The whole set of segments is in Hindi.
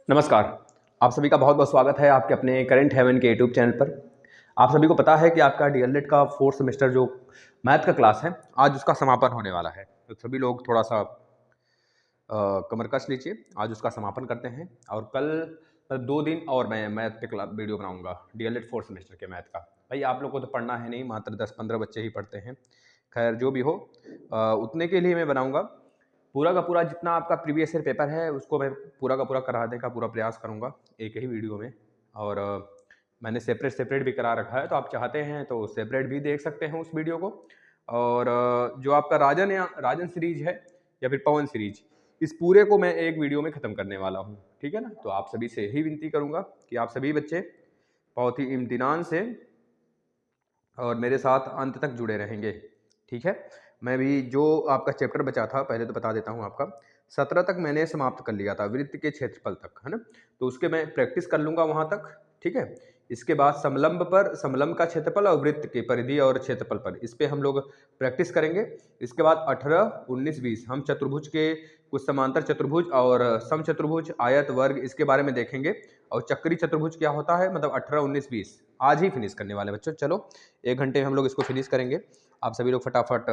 नमस्कार। आप सभी का बहुत बहुत स्वागत है आपके अपने करंट हेवन के यूट्यूब चैनल पर। आप सभी को पता है कि आपका डीएलएड का 4th सेमेस्टर जो मैथ का क्लास है, आज उसका समापन होने वाला है। तो सभी लोग थोड़ा सा कमर कस लीजिए, आज उसका समापन करते हैं। और कल 2 दिन और मैं मैथ पे वीडियो बनाऊंगा डीएलएड 4th सेमेस्टर के मैथ का। भाई आप लोग को तो पढ़ना है नहीं, मात्र 10-15 बच्चे ही पढ़ते हैं। खैर जो भी हो, उतने के लिए मैं बनाऊंगा। पूरा का पूरा जितना आपका प्रीवियस ईयर पेपर है उसको मैं पूरा का पूरा कराने का पूरा प्रयास करूंगा एक ही वीडियो में। और मैंने सेपरेट भी करा रखा है, तो आप चाहते हैं तो सेपरेट भी देख सकते हैं उस वीडियो को। और जो आपका राजन सीरीज है या फिर पवन सीरीज, इस पूरे को मैं एक वीडियो में ख़त्म करने वाला हूँ, ठीक है ना। तो आप सभी से यही विनती करूँगा कि आप सभी बच्चे बहुत ही इम्तिनान से और मेरे साथ अंत तक जुड़े रहेंगे, ठीक है। मैं भी जो आपका चैप्टर बचा था, पहले तो बता देता हूँ आपका 17 तक मैंने समाप्त कर लिया था, वृत्त के क्षेत्रफल तक, है ना। तो उसके मैं प्रैक्टिस कर लूँगा वहाँ तक, ठीक है। इसके बाद समलंब का क्षेत्रफल और वृत्त के परिधि और क्षेत्रफल पर, इस पे हम लोग प्रैक्टिस करेंगे। इसके बाद 18, 19, 20 हम चतुर्भुज के कुछ समांतर चतुर्भुज और समचतुर्भुज, आयत, वर्ग, इसके बारे में देखेंगे। और चक्री चतुर्भुज क्या होता है, मतलब 18, 19, 20 आज ही फिनिश करने वाले बच्चों। चलो 1 घंटे में हम लोग इसको फिनिश करेंगे। आप सभी लोग फटाफट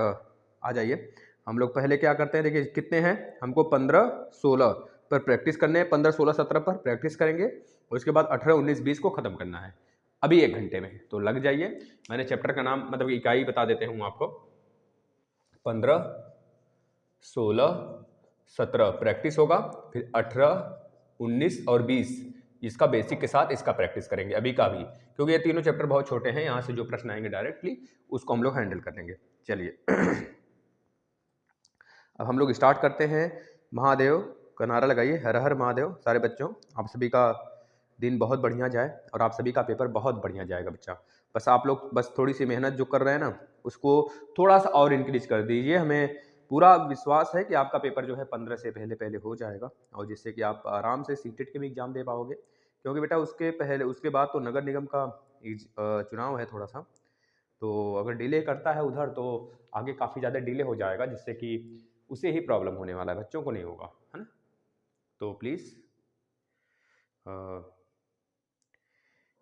आ जाइए। हम लोग पहले क्या करते हैं, देखिए कितने हैं, हमको 15, 16 पर प्रैक्टिस करने हैं, 15, 16, 17 पर प्रैक्टिस करेंगे। और उसके बाद 18, 19, 20 को खत्म करना है अभी 1 घंटे में। तो लग जाइए। मैंने चैप्टर का नाम मतलब इकाई बता देते हूँ आपको। 15, 16, 17 प्रैक्टिस होगा, फिर 18, 19 और 20 इसका बेसिक के साथ इसका प्रैक्टिस करेंगे अभी का भी, क्योंकि ये तीनों चैप्टर बहुत छोटे हैं। यहाँ से जो प्रश्न आएंगे डायरेक्टली उसको हम लोग हैंडल कर लेंगे। चलिए अब हम लोग स्टार्ट करते हैं। महादेव का नारा लगाइए, हर हर महादेव। सारे बच्चों, आप सभी का दिन बहुत बढ़िया जाए और आप सभी का पेपर बहुत बढ़िया जाएगा बच्चा। बस आप लोग थोड़ी सी मेहनत जो कर रहे हैं ना, उसको थोड़ा सा और इंक्रीज कर दीजिए। हमें पूरा विश्वास है कि आपका पेपर जो है 15 से पहले पहले हो जाएगा, और जिससे कि आप आराम से सीटेट के भी एग्जाम दे पाओगे। क्योंकि बेटा उसके बाद तो नगर निगम का चुनाव है थोड़ा सा, तो अगर डिले करता है उधर तो आगे काफ़ी ज़्यादा डिले हो जाएगा, जिससे कि उसे ही प्रॉब्लम होने वाला है, बच्चों को नहीं होगा, है ना। तो प्लीज़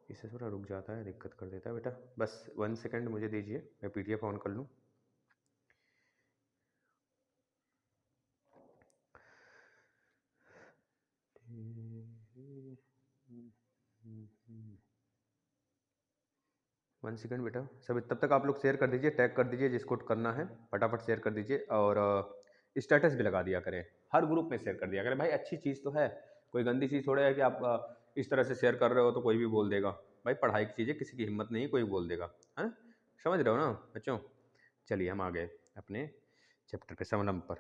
इससे थोड़ा रुक जाता है, दिक्कत कर देता है बेटा। बस 1 सेकंड मुझे दीजिए, मैं पीडीएफ ऑन कर लूँ। वन सेकंड बेटा। सब तब तक आप लोग शेयर कर दीजिए, टैग कर दीजिए जिसको करना है, फटाफट शेयर कर दीजिए। और स्टेटस भी लगा दिया करें, हर ग्रुप में शेयर कर दिया करें। भाई अच्छी चीज़ तो है, कोई गंदी चीज़ थोड़ा है कि आप इस तरह से शेयर कर रहे हो तो कोई भी बोल देगा। भाई पढ़ाई की चीज़ें किसी की हिम्मत नहीं, कोई बोल देगा, है ना। समझ रहे हो ना बच्चों। चलिए हम आ गए अपने चैप्टर पे, समलंब पर।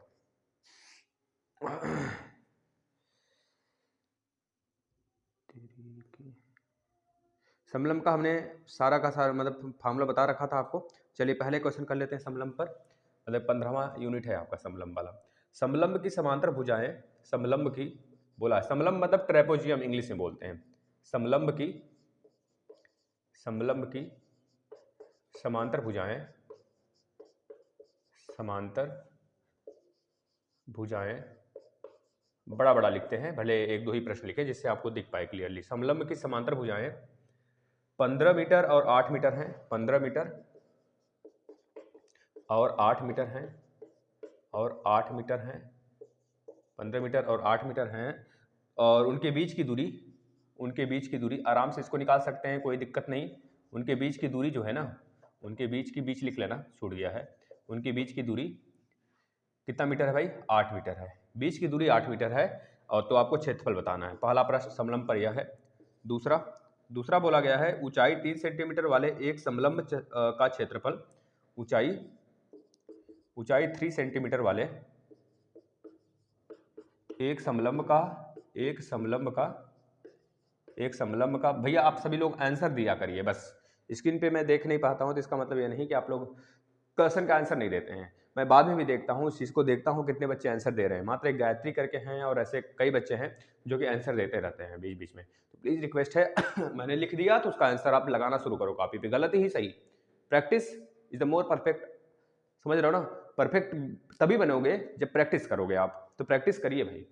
समलंब का हमने सारा का सारा मतलब फार्मूला बता रखा था आपको। चलिए पहले क्वेश्चन कर लेते हैं समलंब पर, मतलब 15वां यूनिट है आपका समलंब वाला। समलंब की समांतर भुजाएं, समलंब की बोला, समलंब मतलब ट्रेपोजियम इंग्लिश में बोलते हैं। समलंब की समांतर भुजाएं, बड़ा बड़ा लिखते हैं, भले 1-2 ही प्रश्न लिखे जिससे आपको दिख पाए क्लियरली। समलंब की समांतर भुजाएं 15 मीटर और 8 मीटर हैं, 15 मीटर और 8 मीटर हैं, और 8 मीटर हैं, 15 मीटर और 8 मीटर हैं। और उनके बीच की दूरी आराम से इसको निकाल सकते हैं, कोई दिक्कत नहीं। उनके बीच की दूरी जो है ना, उनके बीच लिख लेना, छूट गया है। उनके बीच की दूरी कितना मीटर है भाई, 8 मीटर है। बीच की दूरी 8 मीटर है। और तो आपको क्षेत्रफल बताना है। पहला प्रश्न समलंब पर यह है। दूसरा बोला गया है, ऊंचाई 3 सेंटीमीटर वाले एक समलंब का क्षेत्रफल, ऊंचाई 3 सेंटीमीटर वाले एक समलंब का भैया आप सभी लोग आंसर दिया करिए। बस स्क्रीन पे मैं देख नहीं पाता हूं तो इसका मतलब ये नहीं कि आप लोग क्वेश्चन का आंसर नहीं देते हैं। मैं बाद में भी देखता हूं, इस चीज़ को देखता हूं कितने बच्चे आंसर दे रहे हैं। मात्र एक गायत्री करके हैं और ऐसे कई बच्चे हैं जो कि आंसर देते रहते हैं बीच बीच में। तो प्लीज़ रिक्वेस्ट है मैंने लिख दिया तो उसका आंसर आप लगाना शुरू करो कॉपी पे, गलत ही सही। Practice is the more perfect, समझ रहे हो ना। परफेक्ट तभी बनोगे जब प्रैक्टिस करोगे आप, तो प्रैक्टिस करिए भाई।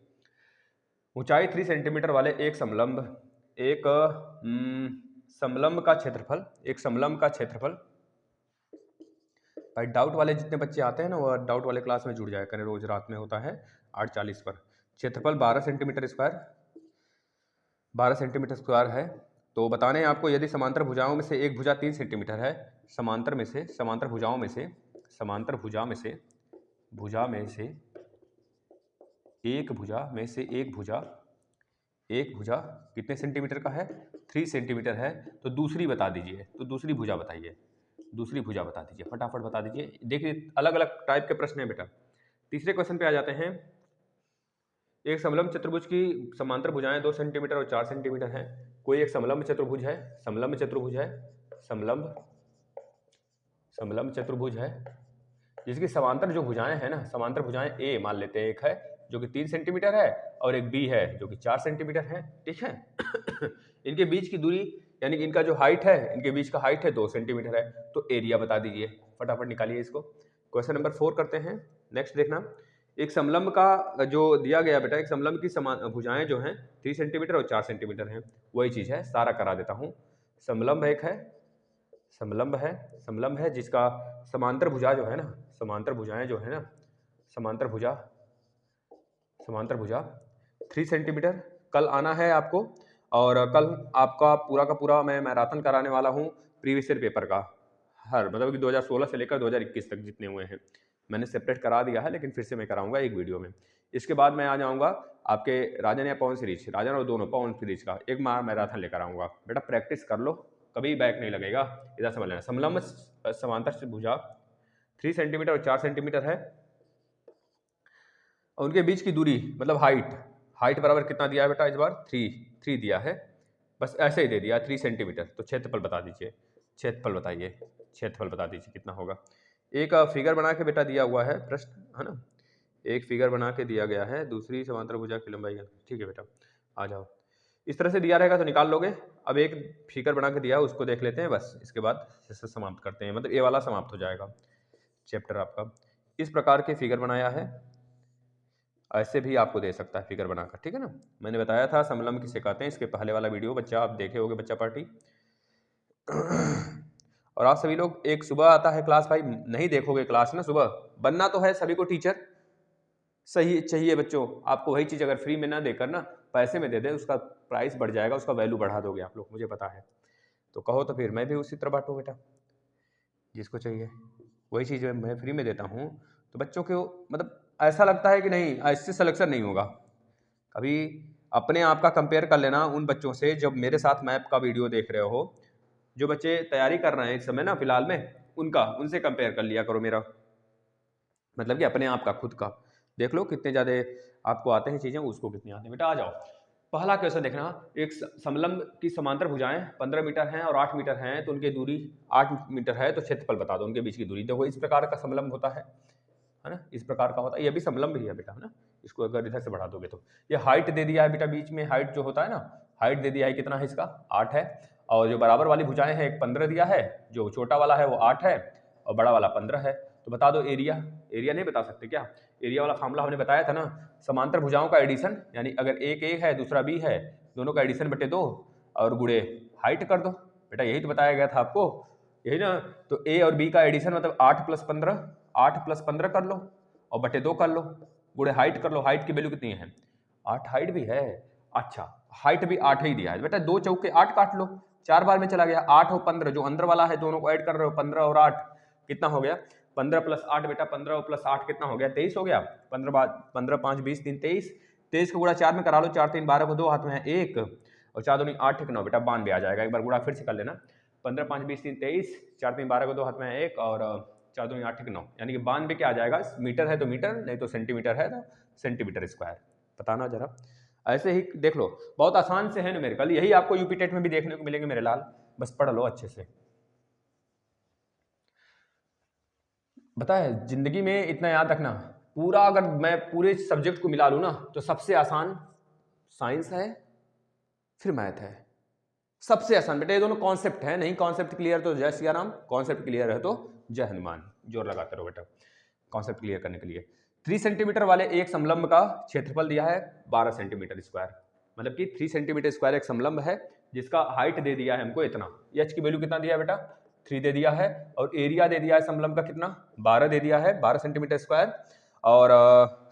ऊंचाई 3 सेंटीमीटर वाले एक समलंब का क्षेत्रफल, एक समलंब का क्षेत्रफल। भाई डाउट वाले जितने बच्चे आते हैं ना, वो डाउट वाले क्लास में जुड़ जाया करें, रोज रात में होता है 8:40 पर। क्षेत्रफल 12 सेंटीमीटर स्क्वायर, 12 सेंटीमीटर स्क्वायर है। तो बताने हैं आपको, यदि समांतर भुजाओं में से एक भुजा 3 सेंटीमीटर है, समांतर भुजा में से एक भुजा कितने सेंटीमीटर का है? 3 सेंटीमीटर है। तो दूसरी बता दीजिए, तो दूसरी भुजा बताइए, दूसरी भुजा बता दीजिए, फटाफट बता दीजिए। देखिए अलग अलग टाइप के प्रश्न है बेटा। तीसरे क्वेश्चन पे आ जाते हैं। एक समलंब चतुर्भुज की समांतर भुजाएं 2 सेंटीमीटर और 4 सेंटीमीटर है। कोई एक समलंब चतुर्भुज है, जिसकी समांतर जो भुजाएं है ना, समांतर भुजाएं ए मान लेते हैं, एक है जो कि 3 सेंटीमीटर है और एक बी है जो कि 4 सेंटीमीटर है, ठीक है। इनके बीच की दूरी यानी कि इनका जो हाइट है, इनके बीच का हाइट है 2 सेंटीमीटर है। तो एरिया बता दीजिए, फटाफट निकालिए इसको। क्वेश्चन नंबर 4 करते हैं। नेक्स्ट देखना, एक समलंब का जो दिया गया बेटा, एक समलंब की भुजाएं जो हैं 3 सेंटीमीटर और 4 सेंटीमीटर हैं। वही चीज है, सारा करा देता हूँ। समलंब है जिसका समांतर भुजा जो है ना, समांतर भुजा 3 सेंटीमीटर। कल आना है आपको, और कल आपका पूरा का पूरा मैं मैराथन कराने वाला हूँ प्रीवियस ईयर पेपर का, हर मतलब कि 2016 से लेकर 2021 तक जितने हुए हैं मैंने सेपरेट करा दिया है, लेकिन फिर से मैं कराऊंगा एक वीडियो में। इसके बाद मैं आ जाऊंगा आपके राजन या पवन सीरीज, राजन और दोनों पवन सीरीज का एक मैराथन लेकर आऊंगा। बेटा प्रैक्टिस कर लो, कभी बैक नहीं लगेगा, इधर समझ लेना। समलंब समांतर भुजा 3 सेंटीमीटर और 4 सेंटीमीटर है, और उनके बीच की दूरी मतलब हाइट बराबर कितना दिया है बेटा इस बार? 3 दिया है, बस ऐसे ही दे दिया 3 सेंटीमीटर। तो क्षेत्रफल बता दीजिए, क्षेत्रफल बता दीजिए कितना होगा। एक फिगर बना के बेटा दिया हुआ है प्रश्न, है ना, एक फिगर बना के दिया गया है, दूसरी समांतर भुजा की लंबाई, ठीक है बेटा आ जाओ। इस तरह से दिया रहेगा तो निकाल लोगे। अब एक फिगर बना के दिया है, उसको देख लेते हैं, बस इसके बाद इसे समाप्त करते हैं, मतलब ये वाला समाप्त हो जाएगा चैप्टर आपका। इस प्रकार के फिगर बनाया है, ऐसे भी आपको दे सकता है फिगर बनाकर, ठीक है ना। मैंने बताया था समलंब किसे कहते हैं, इसके पहले वाला वीडियो बच्चा आप देखे होगे, बच्चा पार्टी। और आप सभी लोग, एक सुबह आता है क्लास, भाई नहीं देखोगे क्लास ना सुबह, बनना तो है सभी को टीचर, सही चाहिए बच्चों। आपको वही चीज़ अगर फ्री में ना देकर ना पैसे में दे दे, उसका प्राइस बढ़ जाएगा, उसका वैल्यू बढ़ा दोगे आप लोग, मुझे पता है। तो कहो तो फिर मैं भी उसी तरह बांटूँ बेटा, जिसको चाहिए वही चीज़ मैं फ्री में देता हूँ। तो बच्चों को मतलब ऐसा लगता है कि नहीं इससे सिलेक्शन नहीं होगा, कभी अपने आप का कंपेयर कर लेना उन बच्चों से जब मेरे साथ मैप का वीडियो देख रहे हो। जो बच्चे तैयारी कर रहे हैं इस समय ना फिलहाल में, उनसे कंपेयर कर लिया करो मेरा, मतलब कि अपने आप का, खुद का देख लो कितने ज़्यादा आपको आते हैं चीज़ें, उसको कितनी आती हैं। बेटा आ जाओ, पहला क्वेश्चन देखना। एक समलंब की समांतर भुजाएं 15 मीटर हैं और 8 मीटर हैं, तो उनकी दूरी 8 मीटर है, तो क्षेत्रफल बता दो उनके बीच की दूरी। देखो इस प्रकार का समलंब होता है ना, इस प्रकार का होता है, ये भी समलंब ही है बेटा, है ना। इसको अगर इधर से बढ़ा दोगे तो ये हाइट दे दिया है बेटा, बीच में हाइट जो होता है ना, हाइट दे दिया है, कितना है इसका? 8 है। और जो बराबर वाली भुजाएं हैं, एक 15 दिया है, जो छोटा वाला है वो 8 है और बड़ा वाला 15 है। तो बता दो एरिया नहीं बता सकते क्या? एरिया वाला फार्मूला हमने बताया था ना, समांतर भुजाओं का एडिशन, यानी अगर एक ए है दूसरा बी है, दोनों का एडिशन बटे 2 और गुणे हाइट कर दो। बेटा यही तो बताया गया था आपको, यही ना। तो ए और बी का एडिशन मतलब 8 + 15 कर लो और बटे 2 कर लो, गुणे हाइट कर लो। हाइट की वैल्यू कितनी है? 8 हाइट भी है, अच्छा हाइट भी 8 ही दिया है बेटा। 2 चौके 8 काट लो, 4 बार में चला गया। 8 और 15 जो अंदर वाला है, दोनों को ऐड कर रहे हो, 15 और 8 कितना हो गया? 15 + 8 बेटा, 15 + 8 कितना हो गया? 23 हो गया। 15 5 20 3 23, 23 को गुणा 4 में करा लो, 4 3 12 को 2 हाथ में है 1 और 4 दूनी 8 9 बेटा 92 आ जाएगा। एक बार गुणा फिर से कर लेना, 15 5 20 3 23, 4 3 12 को 2 हाथ में है 1 और 4 दूनी 8 9, यानी कि 92 क्या आ जाएगा? मीटर है तो मीटर, नहीं तो सेंटीमीटर है तो सेंटीमीटर स्क्वायर। बताना जरा, ऐसे ही देख लो, बहुत आसान से है न्यूमेरिकल, यही आपको यूपी टेट में भी देखने को मिलेंगे मेरे लाल, बस पढ़ लो अच्छे से। बताए जिंदगी में इतना याद रखना, पूरा अगर मैं पूरे सब्जेक्ट को मिला लूँ ना, तो सबसे आसान साइंस है, फिर मैथ है, सबसे आसान बेटा। ये दोनों कॉन्सेप्ट है, नहीं कॉन्सेप्ट क्लियर तो जय सिया राम, कॉन्सेप्ट क्लियर है तो जय हनुमान। जोर लगाते रहो बेटा। कॉन्सेप्ट क्लियर करने के लिए। 3 सेंटीमीटर वाले एक समलंब का क्षेत्रफल दिया है 12 सेंटीमीटर स्क्वायर, मतलब कि 3 सेंटीमीटर स्क्वायर एक समलंब है जिसका हाइट दे दिया है हमको इतना, एच की वैल्यू कितना दिया है बेटा 3 दे दिया है, और एरिया दे दिया है समलंब का कितना 12 दे दिया है 12 सेंटीमीटर स्क्वायर, और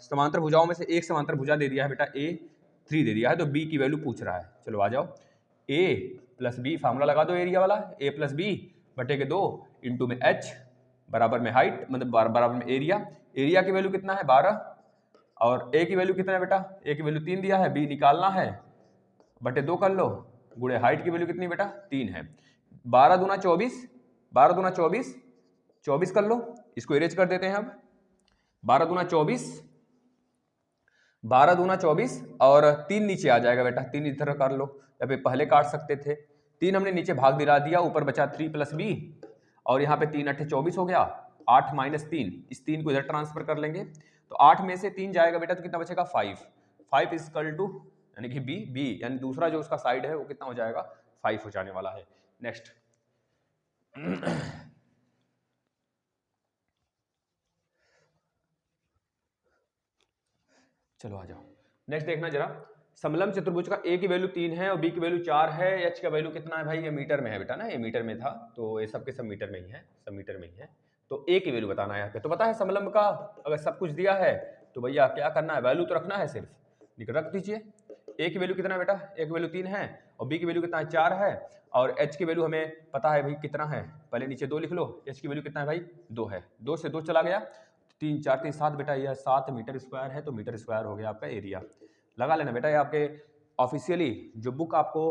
समांतर भुजाओं में से एक समांतर भुजा दे दिया है बेटा ए 3 दे दिया है, तो बी की वैल्यू पूछ रहा है। चलो आ जाओ, ए प्लस बी फार्मूला लगा दो एरिया वाला, ए प्लस बी बटे के 2 इंटू में एच बराबर में हाइट मतलब बराबर में एरिया, एरिया की वैल्यू कितना है 12 और ए की वैल्यू कितना है बेटा, ए की वैल्यू 3 दिया है, बी निकालना है बटे 2 कर लो, गुणे हाइट की वैल्यू कितनी बेटा 3 है, 12 दूना 24, 12 दूना 24, 24 कर लो, इसको इरेज कर देते हैं अब, 12 दूना 24, 12 दूना 24 और 3 नीचे आ जाएगा बेटा, 3 इधर कर लो, या फिर पहले काट सकते थे, 3 हमने नीचे भाग दिला दिया, ऊपर बचा 3 प्लस बी, और यहाँ पे 3 8 24 हो गया, 8 माइनस 3, इस 3 को इधर ट्रांसफर कर लेंगे, तो 8 में से 3 जाएगा बेटा तो कितना बचेगा 5, 5 इक्वल टू यानी कि बी यानी दूसरा जो उसका साइड है वो कितना हो जाएगा 5 हो जाने वाला है। नेक्स्ट चलो आ जाओ, नेक्स्ट देखना जरा, समलंब चतुर्भुज का ए की वैल्यू 3 है और बी की वैल्यू 4 है, एच का वैल्यू कितना है भाई, ये मीटर में है बेटा ना, ये मीटर में था तो ये सब के सब मीटर में ही है, सब मीटर में ही है, तो ए की वैल्यू बताना है यहाँ पे, तो पता है समलंब का अगर सब कुछ दिया है तो भैया क्या करना है, वैल्यू तो रखना है, सिर्फ रख दीजिए, ए की वैल्यू कितना है बेटा, ए की वैल्यू 3 है और बी की वैल्यू कितना है 4 है, और एच की वैल्यू हमें पता है भाई कितना है, पहले नीचे 2 लिख लो, एच की वैल्यू कितना है भाई 2 है, 2 से 2 चला गया, 3 4 3 7 बेटा, यह 7 मीटर स्क्वायर है, तो मीटर स्क्वायर हो गया आपका एरिया, लगा लेना बेटा, ये आपके ऑफिशियली जो बुक आपको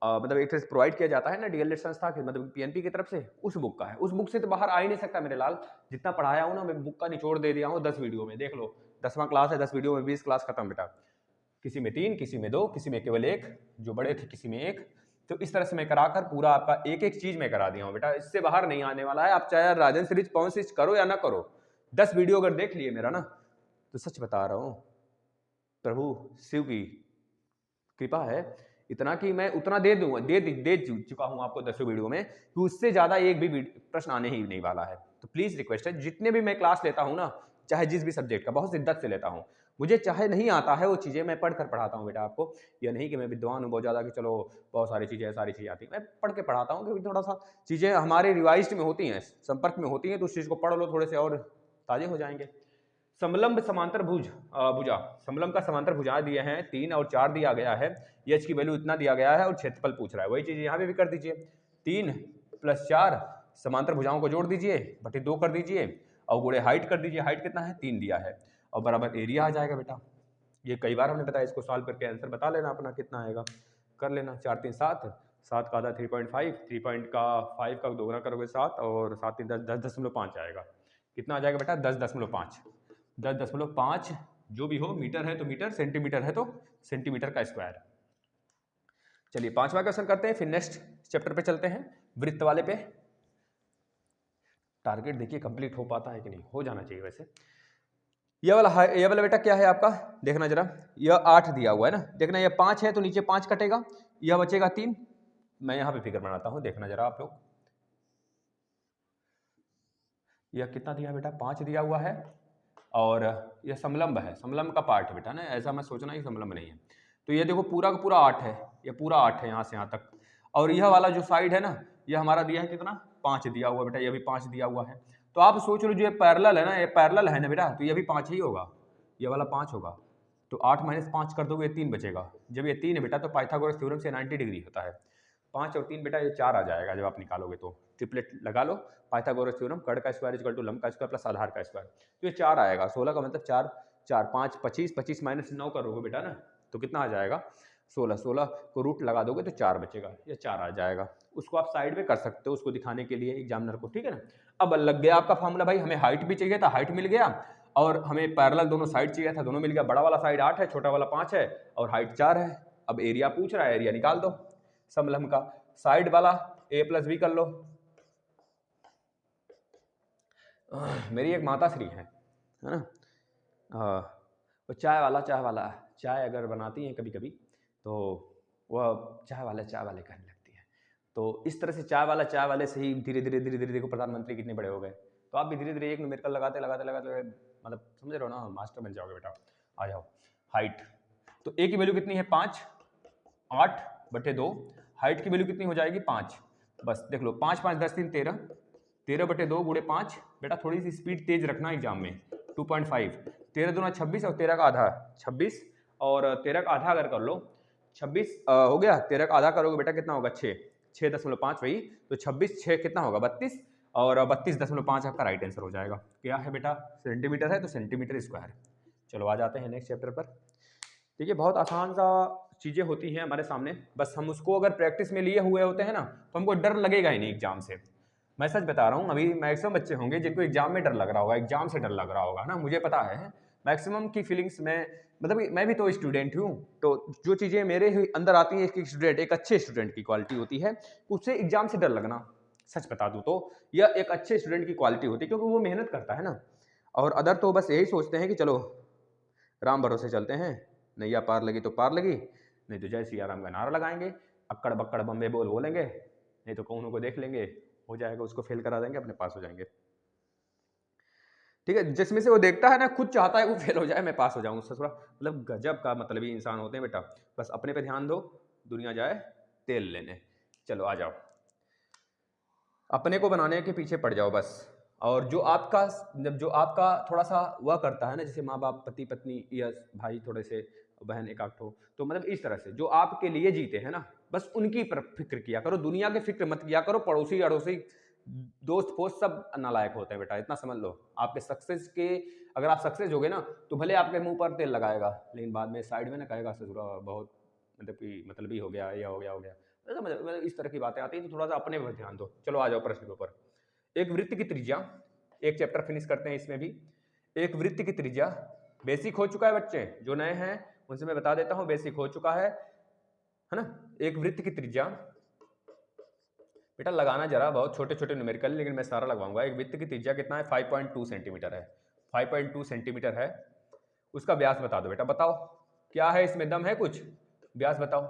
मतलब एक तरह से प्रोवाइड किया जाता है ना डीएलएड संस्था के मतलब पीएनपी की तरफ से, उस बुक का है, उस बुक से तो बाहर आ ही नहीं सकता मेरे लाल, जितना पढ़ाया हूँ ना मैं बुक का निचोड़ दे दिया हूँ 10 वीडियो में, देख लो 10वां क्लास है, 10 वीडियो में 20 क्लास खत्म बेटा, किसी में 3 किसी में 2 किसी में केवल 1, जो बड़े थे किसी में 1, तो इस तरह से मैं कराकर पूरा आपका एक एक चीज मैं करा दिया हूँ बेटा, इससे बाहर नहीं आने वाला है, आप चाहे राजन सीरीज पवन सीरीज करो या ना करो, 10 वीडियो अगर देख लिए मेरा ना, तो सच बता रहा हूँ प्रभु शिव की कृपा है इतना कि मैं उतना दे दूंगा, दे चुका हूं आपको 10 वीडियो में, कि उससे ज्यादा एक भी प्रश्न आने ही नहीं वाला है, तो प्लीज रिक्वेस्ट है, जितने भी मैं क्लास लेता हूं ना, चाहे जिस भी सब्जेक्ट का, बहुत शिद्दत से लेता हूं, मुझे चाहे नहीं आता है वो चीजें मैं पढ़कर पढ़ाता हूं बेटा आपको, यह नहीं कि मैं विद्वान हूं बहुत ज्यादा कि चलो बहुत सारी चीजें आती, मैं पढ़ के पढ़ाता हूँ, क्योंकि थोड़ा सा चीजें हमारे रिवाइज में होती हैं, संपर्क में होती हैं, तो उस चीज को पढ़ लो, थोड़े से और ताजे हो जाएंगे। समलंब समांतर भुजा, समलंब का समांतर भुजा दिए हैं 3 और 4 दिया गया है, एच की वैल्यू इतना दिया गया है और क्षेत्रफल पूछ रहा है, वही चीज यहाँ पे भी कर दीजिए, 3 + 4 समांतर भुजाओं को जोड़ दीजिए बटे 2 कर दीजिए और गुणे हाइट कर दीजिए, हाइट कितना है 3 दिया है और बराबर एरिया आ जाएगा बेटा, ये कई बार हमने बताया, इसको सॉल्व करके आंसर बता लेना अपना कितना आएगा, कर लेना, 4 3 7, 7 का आधा 3.5, 3.5 का दोगुना करोगे 7 और 7 3 10 10.5 आएगा, कितना आ जाएगा बेटा 10.5, 10.5 जो भी हो, मीटर है तो मीटर, सेंटीमीटर है तो सेंटीमीटर का स्क्वायर। चलिए 5वां क्वेश्चन करते हैं, फिर नेक्स्ट चैप्टर पे चलते हैं, वृत्त वाले पे। टारगेट देखिए कंप्लीट हो पाता है कि नहीं, हो जाना चाहिए वैसे। ये वाला बेटा क्या है आपका, देखना जरा, यह 8 दिया हुआ है ना, देखना यह 5 है तो नीचे 5 कटेगा, यह बचेगा 3, मैं यहाँ पे फिगर बनाता हूँ, देखना जरा आप लोग, यह कितना दिया बेटा 5 दिया हुआ है और यह समलंब है, समलंब का पार्ट है बेटा ना, ऐसा मैं सोचना ही समलंब नहीं है, तो ये देखो पूरा का पूरा 8 है, ये पूरा 8 है यहाँ से यहाँ तक, और यह वाला जो साइड है ना, यह हमारा दिया है कितना 5 दिया हुआ बेटा, ये भी 5 दिया हुआ है, तो आप सोच लो जो ये पैरेलल है ना, ये पैरेलल है ना बेटा, तो ये भी 5 ही होगा, ये वाला 5 होगा, तो 8 - 5 कर दोगे 3 बचेगा, जब ये 3 है बेटा तो पाइथागोरस थ्योरम से 90 डिग्री होता है, 5 और 3 बेटा ये 4 आ जाएगा जब आप निकालोगे, तो ट्रिपलेट लगा लो, पाइथागोरस थ्योरम, कड़ का स्क्वायर इक्वल टू लंब का स्क्वायर प्लस आधार का स्क्वायर, तो ये 4 आएगा, 16 का मतलब 4 4 5 25, 25 - 9 करोगे बेटा ना, तो कितना आ जाएगा 16, 16 को रूट लगा दोगे तो 4 बचेगा, ये 4 आ जाएगा, उसको आप साइड में कर सकते हो उसको दिखाने के लिए एग्जामिनर को, ठीक है ना। अब लग गया आपका फॉर्मूला, भाई हमें हाइट भी चाहिए था, हाइट मिल गया, और हमें पैरेलल दोनों साइड चाहिए था, दोनों मिल गया, बड़ा वाला साइड 8 है, छोटा वाला 5 है और हाइट 4 है, अब एरिया पूछ रहा है, एरिया निकाल दो समलंब का, साइड वाला a + b कर लो, मेरी एक माता श्री है ना, वो चाय वाला चाय अगर बनाती हैं कभी कभी तो वह चाय वाले कहने लगती है, तो इस तरह से चाय वाले से ही धीरे धीरे देखो प्रधानमंत्री कितने बड़े हो गए, तो आप भी धीरे धीरे एक न्यूमेरिकल लगाते लगाते लगाते मतलब समझ रहे हो ना, मास्टर बन जाओगे बेटा। आ जाओ। हाइट, तो ए की वैल्यू कितनी है 5, 8/2। हाइट की वैल्यू कितनी हो जाएगी 5। बस देख लो 5 5 10 3 13, 13/2 गुणे 5। बेटा थोड़ी सी स्पीड तेज रखना एग्जाम में। 2.5, 13 दूना 26 और 13 का आधा 26, और 13 का आधा अगर कर लो 26 हो गया। 13 का आधा करोगे बेटा कितना होगा 6, 6.5 वही तो 26 6 कितना होगा 32, और 32.5 आपका राइट आंसर हो जाएगा। क्या है बेटा, सेंटीमीटर है तो सेंटीमीटर स्क्वायर। चलो आ जाते हैं नेक्स्ट चैप्टर पर। देखिए बहुत आसान सा चीज़ें होती हैं हमारे सामने, बस हम उसको अगर प्रैक्टिस में लिए हुए होते हैं ना तो हमको डर लगेगा ही नहीं एग्जाम से। मैं सच बता रहा हूँ, अभी मैक्सिमम बच्चे होंगे जिनको एग्जाम में डर लग रहा होगा, एग्जाम से डर लग रहा होगा ना, मुझे पता है मैक्सिमम की फीलिंग्स में, मतलब मैं भी तो स्टूडेंट हूँ, तो जो चीज़ें मेरे अंदर आती हैं एक स्टूडेंट, एक अच्छे स्टूडेंट की क्वालिटी होती है उससे एग्जाम से डर लगना, सच बता दूँ तो यह एक अच्छे स्टूडेंट की क्वालिटी होती है, क्योंकि वो मेहनत करता है ना। और अदर तो बस यही सोचते हैं कि चलो राम भरोसे चलते हैं, नैया पार लगी तो पार लगी, नहीं तो जय सिया राम का नारा लगाएंगे, अक्कड़ बक्कड़ बम्बे बोल बोलेंगे, नहीं तो कौनों को देख लेंगे, हो जाएगा, उसको फेल करा देंगे, अपने पास हो जाएंगे। ठीक है, जिसमें से वो देखता है ना, खुद चाहता है वो फेल हो जाए, मैं पास हो जाऊं, ससुरा मतलब गजब का मतलबी इंसान होते हैं बेटा। बस अपने पे ध्यान दो, दुनिया जाए तेल लेने। चलो आ जाओ, अपने को बनाने के पीछे पड़ जाओ बस। और जो आपका, जब जो आपका थोड़ा सा वह करता है ना, जैसे माँ बाप, पति पत्नी या भाई थोड़े से, बहन एक आध हो, तो मतलब इस तरह से जो आपके लिए जीते हैं ना, बस उनकी फिक्र किया करो, दुनिया की फिक्र मत किया करो। पड़ोसी अड़ोसी दोस्त फोस्त सब नालायक होते हैं बेटा, इतना समझ लो। आपके सक्सेस के, अगर आप सक्सेस हो गए ना तो भले आपके मुंह पर तेल लगाएगा, लेकिन बाद में साइड में ना कहेगा ससुरा बहुत मतलब ही हो गया, या हो गया हो गया, मतलब इस तरह की बातें आती हैं, तो थोड़ा सा अपने पर ध्यान दो। चलो आ जाओ प्रश्न के ऊपर। एक वृत्त की त्रिज्या, एक चैप्टर फिनिश करते हैं इसमें भी। एक वृत्त की त्रिज्या, बेसिक हो चुका है बच्चे, जो नए हैं उनसे मैं बता देता हूं, बेसिक हो चुका है ना। एक वृत्त की त्रिज्या, बेटा लगाना जरा, बहुत छोटे छोटे न्यूमेरिकल, लेकिन मैं सारा लगवाऊंगा। एक वृत्त की त्रिज्या कितना है 5.2 सेंटीमीटर है, 5.2 सेंटीमीटर है। उसका व्यास बता दो बेटा, बताओ क्या है इसमें, दम है कुछ, व्यास बताओ,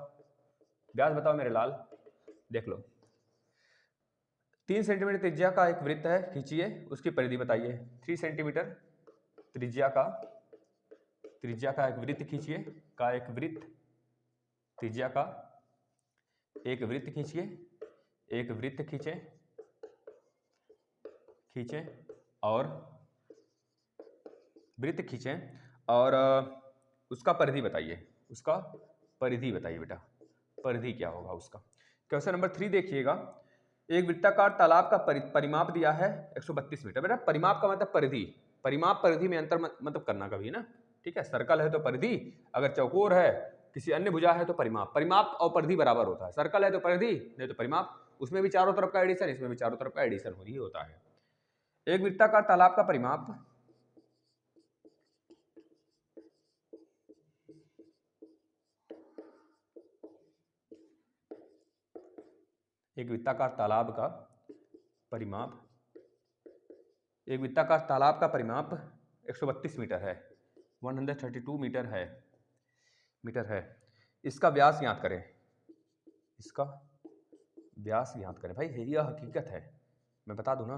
व्यास बताओ मेरे लाल, देख लो। 3 सेंटीमीटर त्रिज्या का एक वृत्त है, खींचिए, उसकी परिधि बताइए। 3 सेंटीमीटर त्रिज्या का एक वृत्त खींचिए, का एक वृत्त, त्रिज्या का एक वृत्त खींचिए, एक वृत्त खींचे और वृत्त खींचें, और उसका परिधि बताइए, उसका परिधि बताइए बेटा, परिधि क्या होगा उसका। क्वेश्चन नंबर 3 देखिएगा। एक वृत्ताकार तालाब का परिमाप दिया है 132 मीटर। बेटा परिमाप का मतलब परिधि, परिमाप परिधि में अंतर मतलब करना कभी ना, ठीक है। सर्कल है तो परिधि, अगर चौकोर है, किसी अन्य भुजा है तो परिमाप। परिमाप और परिधि बराबर होता है, सर्कल है तो परिधि, नहीं तो परिमाप। उसमें भी चारों तरफ का एडिशन, इसमें भी चारों तरफ का एडिशन ही होता है। एक वृत्ताकार तालाब का परिमाप, एक वृत्ताकार तालाब का परिमाप, एक वृत्ताकार तालाब का परिमाप 132 मीटर है, 132 मीटर है। इसका व्यास ज्ञात करें, इसका व्यास ज्ञात करें। भाई यह हकीकत है, मैं बता दूं ना,